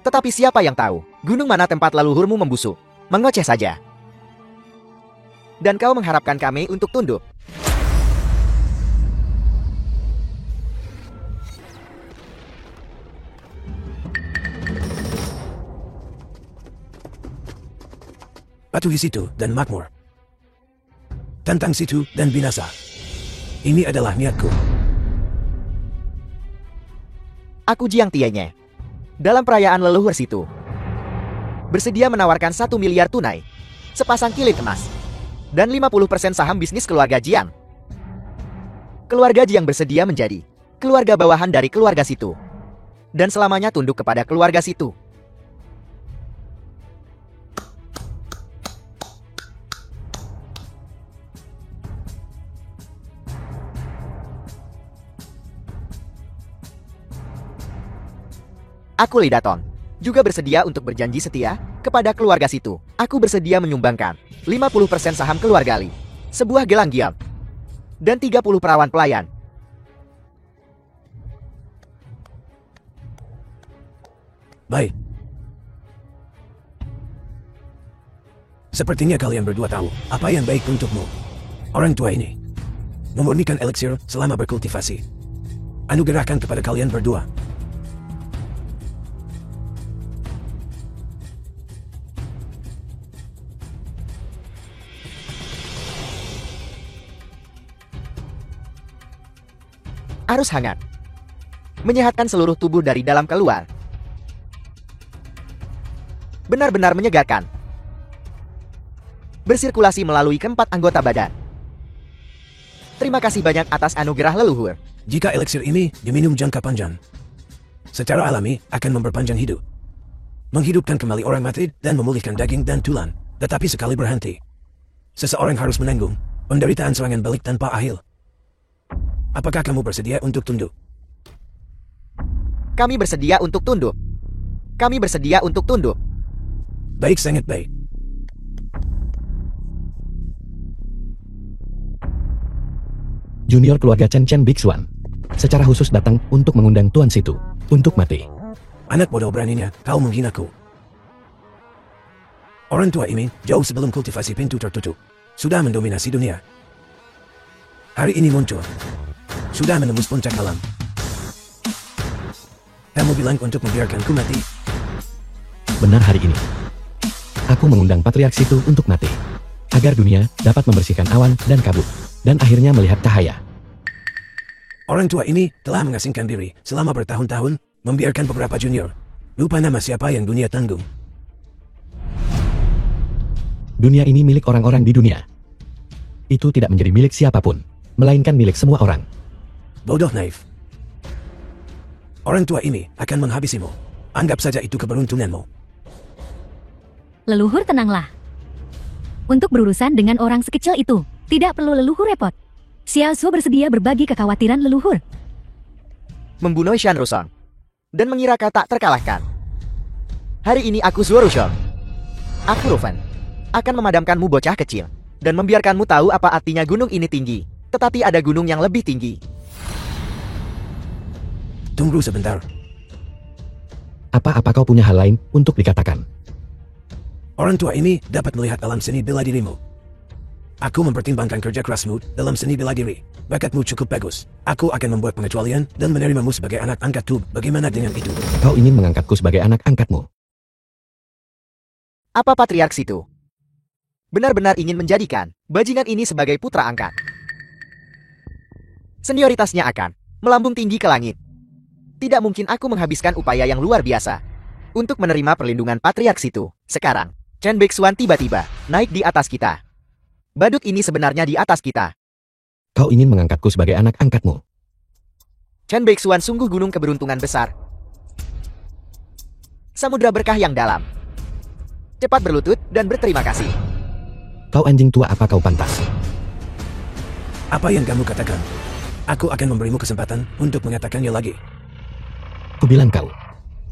Tetapi siapa yang tahu, gunung mana tempat leluhurmu membusuk. Mengoceh saja. Dan kau mengharapkan kami untuk tunduk. Patuhi Situ dan makmur. Tantang Situ dan binasa. Ini adalah niatku. Aku Jiang Tienye. Dalam perayaan leluhur Situ. Bersedia menawarkan 1 miliar tunai. Sepasang kilin emas. Dan 50% saham bisnis keluarga Jiang. Keluarga Jiang bersedia menjadi keluarga bawahan dari keluarga Situ. Dan selamanya tunduk kepada keluarga Situ. Aku Lidaton, juga bersedia untuk berjanji setia kepada keluarga Situ. Aku bersedia menyumbangkan 50% saham keluarga Li, sebuah gelang giam, dan 30 perawan pelayan. Baik. Sepertinya kalian berdua tahu apa yang baik untukmu. Orang tua ini memurnikan eliksir selama berkultivasi. Anugerahkan kepada kalian berdua. Arus hangat menyehatkan seluruh tubuh dari dalam keluar. Benar-benar menyegarkan. Bersirkulasi melalui keempat anggota badan. Terima kasih banyak atas anugerah leluhur. Jika eliksir ini diminum jangka panjang, secara alami akan memperpanjang hidup. Menghidupkan kembali orang mati dan memulihkan daging dan tulang. Tetapi sekali berhenti, seseorang harus menanggung penderitaan serangan balik tanpa akhir. Apakah kamu bersedia untuk tunduk? Kami bersedia untuk tunduk. Kami bersedia untuk tunduk. Baik, sangat baik. Junior keluarga Chen Chen Bixuan secara khusus datang untuk mengundang Tuan Situ untuk mati. Anak bodoh, beraninya kau menghinaku. Orang tua ini jauh sebelum kultivasi pintu tertutup sudah mendominasi dunia. Hari ini muncul, sudah menembus puncak alam. Kamu bilang untuk membiarkanku mati? Benar, hari ini aku mengundang Patriark Situ untuk mati, agar dunia dapat membersihkan awan dan kabut, dan akhirnya melihat cahaya. Orang tua ini telah mengasingkan diri selama bertahun-tahun, membiarkan beberapa junior lupa nama siapa yang dunia tanggung. Dunia ini milik orang-orang di dunia. Itu tidak menjadi milik siapapun, melainkan milik semua orang. Bodoh, naif. Orang tua ini akan menghabisimu. Anggap saja itu keberuntunganmu. Leluhur, tenanglah. Untuk berurusan dengan orang sekecil itu, Tidak perlu leluhur repot. Xiao Zhu bersedia berbagi kekhawatiran leluhur. Membunuh Shan Rusong. Dan mengira kau tak terkalahkan. Hari ini aku Zuo Rushong. Aku Rufen. Akan memadamkanmu bocah kecil. Dan membiarkanmu tahu apa artinya gunung ini tinggi. Tetapi ada gunung yang lebih tinggi. Tunggu sebentar. Apa kau punya hal lain untuk dikatakan? Orang tua ini dapat melihat alam seni bela dirimu. Aku mempertimbangkan kerja kerasmu dalam seni bela diri. Bakatmu cukup bagus. Aku akan membuat pengecualian dan menerimamu sebagai anak angkatku. Bagaimana dengan itu? Kau ingin mengangkatku sebagai anak angkatmu? Apa patriark situ? Benar-benar ingin menjadikan bajingan ini sebagai putra angkat. Senioritasnya akan melambung tinggi ke langit. Tidak mungkin aku menghabiskan upaya yang luar biasa untuk menerima perlindungan patriark situ. Sekarang, Chen Beixuan tiba-tiba naik di atas kita. Badut ini sebenarnya di atas kita. Kau ingin mengangkatku sebagai anak angkatmu? Chen Beixuan sungguh gunung keberuntungan besar. Samudra berkah yang dalam. Cepat berlutut dan berterima kasih. Kau anjing tua, apa kau pantas? Apa yang kamu katakan? Aku akan memberimu kesempatan untuk mengatakannya lagi. Kubilang kau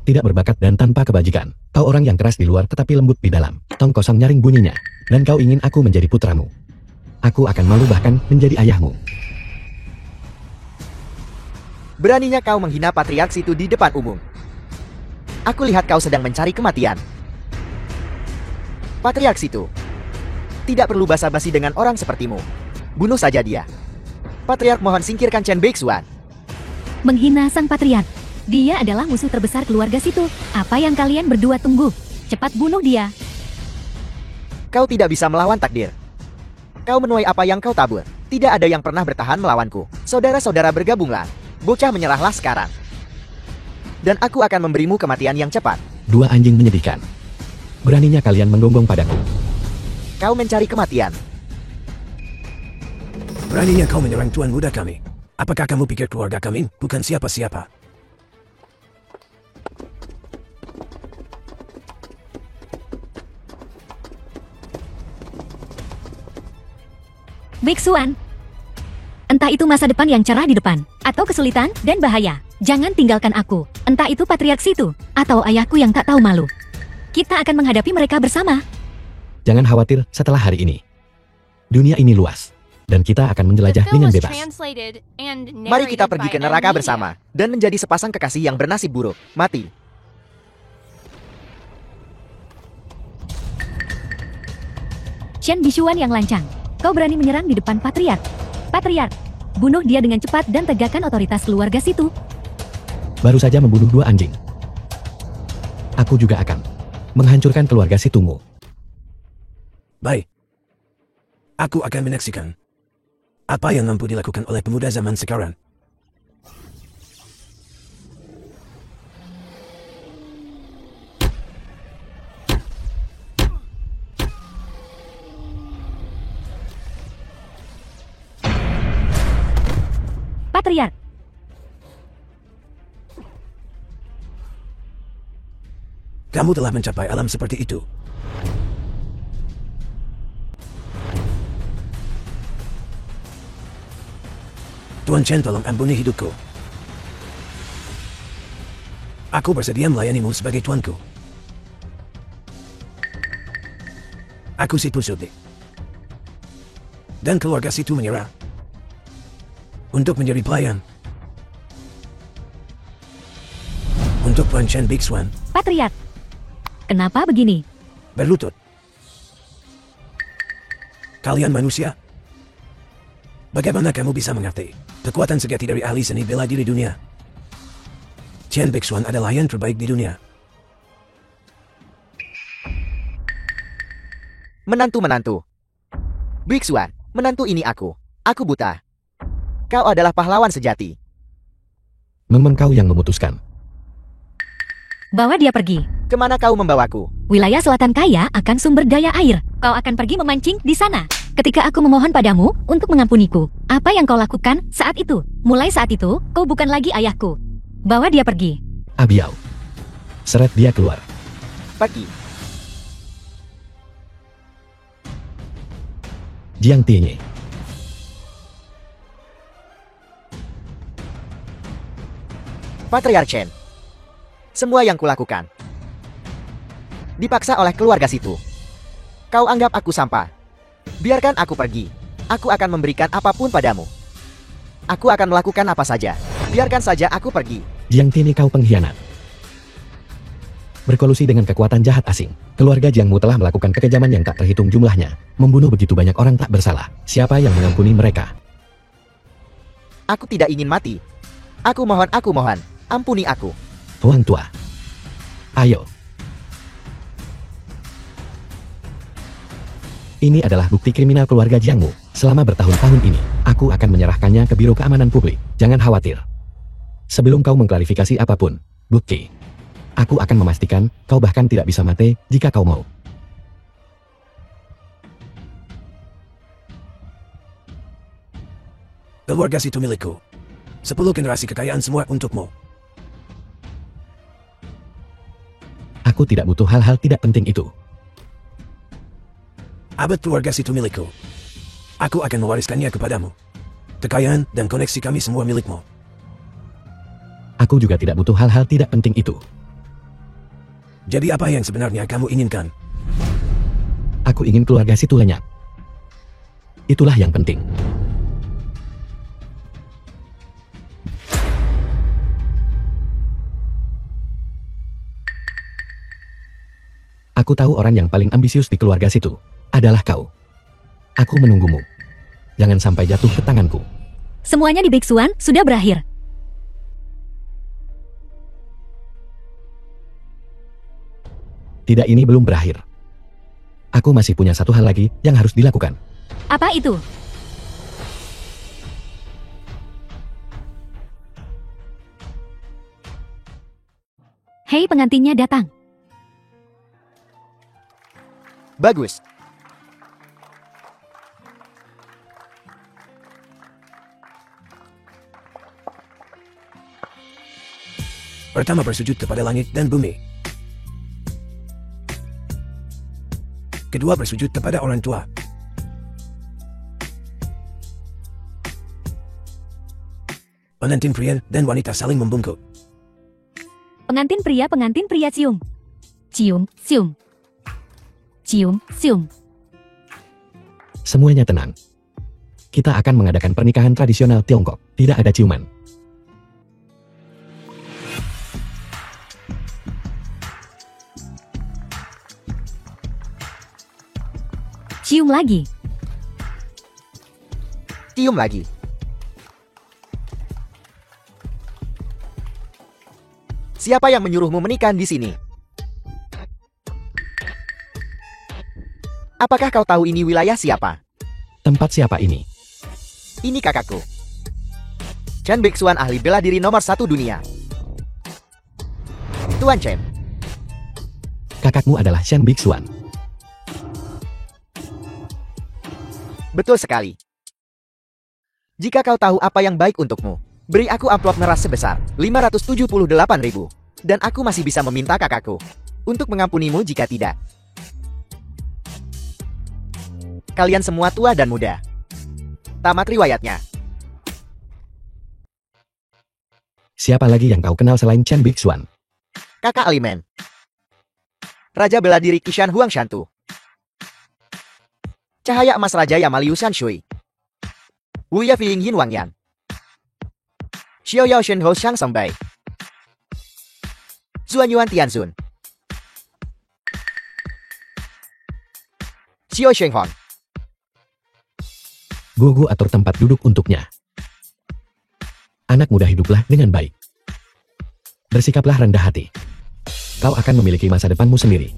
tidak berbakat dan tanpa kebajikan. Kau orang yang keras di luar tetapi lembut di dalam. Tong kosong nyaring bunyinya. Dan kau ingin aku menjadi putramu. Aku akan malu bahkan menjadi ayahmu. Beraninya kau menghina patriark situ di depan umum. Aku lihat kau sedang mencari kematian. Patriark situ. Tidak perlu basa-basi dengan orang sepertimu. Bunuh saja dia. Patriark mohon singkirkan Chen Beixuan. Menghina sang patriark. Dia adalah musuh terbesar keluarga situ. Apa yang kalian berdua tunggu? Cepat bunuh dia. Kau tidak bisa melawan takdir. Kau menuai apa yang kau tabur. Tidak ada yang pernah bertahan melawanku. Saudara-saudara bergabunglah. Bocah menyerahlah sekarang. Dan aku akan memberimu kematian yang cepat. Dua anjing menyedihkan. Beraninya kalian menggonggong padaku. Kau mencari kematian. Beraninya kau menyerang tuan muda kami. Apakah kamu pikir keluarga kami bukan siapa-siapa? Beixuan. Entah itu masa depan yang cerah di depan, atau kesulitan dan bahaya. Jangan tinggalkan aku. Entah itu patriark situ, atau ayahku yang tak tahu malu. Kita akan menghadapi mereka bersama. Jangan khawatir setelah hari ini. Dunia ini luas. Dan kita akan The menjelajah film dengan was bebas. translated and Mari kita narrated pergi by ke neraka Elmina. bersama. Dan menjadi sepasang kekasih yang bernasib buruk. Mati. Shen Beixuan yang lancang. Kau berani menyerang di depan patriark. Patriark, bunuh dia dengan cepat dan tegakkan otoritas keluarga situ. Baru saja membunuh dua anjing. Aku juga akan menghancurkan keluarga situmu. Baik. Aku akan menyaksikan apa yang mampu dilakukan oleh pemuda zaman sekarang. Patriark, Kamu telah mencapai alam seperti itu. Tuan Chen, tolong ampuni hidupku. Aku bersedia melayanimu sebagai tuanku. Aku si Pusudi. Dan keluarga situ menyerah untuk menjadi pelayan untuk Tuan Chen Beixuan. patriark. Kenapa begini? Berlutut. Kalian manusia? Bagaimana kamu bisa mengerti kekuatan sejati dari ahli seni bela diri dunia? Chen Beixuan adalah yang terbaik di dunia. Menantu-menantu. Beixuan, menantu ini aku. Aku buta. Kau adalah pahlawan sejati. Memang kau yang memutuskan. Bawa dia pergi. Kemana kau membawaku? Wilayah selatan kaya akan sumber daya air. Kau akan pergi memancing di sana. Ketika aku memohon padamu untuk mengampuniku, apa yang kau lakukan saat itu? Mulai saat itu, kau bukan lagi ayahku. Bawa dia pergi. Abiao. Seret dia keluar. Pergi. Jiang Tienye. Patriarch Chen. Semua yang kulakukan dipaksa oleh keluarga situ. Kau anggap aku sampah. Biarkan aku pergi. Aku akan memberikan apapun padamu. Aku akan melakukan apa saja. Biarkan saja aku pergi. Jiang Tini, kau pengkhianat. Berkolusi dengan kekuatan jahat asing, keluarga Jiangmu telah melakukan kekejaman yang tak terhitung jumlahnya, membunuh begitu banyak orang tak bersalah. Siapa yang mengampuni mereka? Aku tidak ingin mati. Aku mohon, ampuni aku. Tuan tua. Ayo. Ini adalah bukti kriminal keluarga Jiangmu. Selama bertahun-tahun ini, aku akan menyerahkannya ke Biro Keamanan Publik. Jangan khawatir. Sebelum kau mengklarifikasi apapun, bukti. Aku akan memastikan, kau bahkan tidak bisa mati, jika kau mau. Keluarga situ milikku. 10 generasi kekayaan semua untukmu. Aku tidak butuh hal-hal tidak penting itu. Abad keluarga situ milikku. Aku akan mewariskannya kepadamu. Kekayaan dan koneksi kami semua milikmu. Aku juga tidak butuh hal-hal tidak penting itu. Jadi apa yang sebenarnya kamu inginkan? Aku ingin keluarga situ lenyap. Itulah yang penting. Aku tahu orang yang paling ambisius di keluarga situ adalah kau. Aku menunggumu. Jangan sampai jatuh ke tanganku. Semuanya di Biksuan sudah berakhir. Tidak, ini belum berakhir. Aku masih punya satu hal lagi yang harus dilakukan. Apa itu? Hei, pengantinnya datang. Bagus. Pertama, bersujud kepada langit dan bumi. Kedua, bersujud kepada orang tua. Pengantin pria dan wanita saling membungkuk. Pengantin pria cium. Cium, cium. Cium, cium. Semuanya tenang. Kita akan mengadakan pernikahan tradisional Tiongkok. Tidak ada ciuman. Cium lagi. Cium lagi. Siapa yang menyuruhmu menikah di sini? Apakah kau tahu ini wilayah siapa? Tempat siapa ini? Ini kakakku. Chen Biksuan, ahli bela diri nomor 1 dunia. Tuan Chen. Kakakmu adalah Shen Biksuan. Betul sekali. Jika kau tahu apa yang baik untukmu, beri aku amplop meras sebesar 578.000. Dan aku masih bisa meminta kakakku untuk mengampunimu jika tidak. Kalian semua tua dan muda. Tamat riwayatnya. Siapa lagi yang kau kenal selain Chen Biksuan? Kakak Alimen. Raja bela diri Qishan Huang Shantu. Cahaya emas Raja Yamaliu Shanshui. Wuya Filing Yin Wang Yan. Xiao Yao Shen Ho Shang Songbai. Zuan Yuan Tianzun. Xiao Sheng Hong. Gogo atur tempat duduk untuknya. Anak muda, hiduplah dengan baik. Bersikaplah rendah hati. Kau akan memiliki masa depanmu sendiri.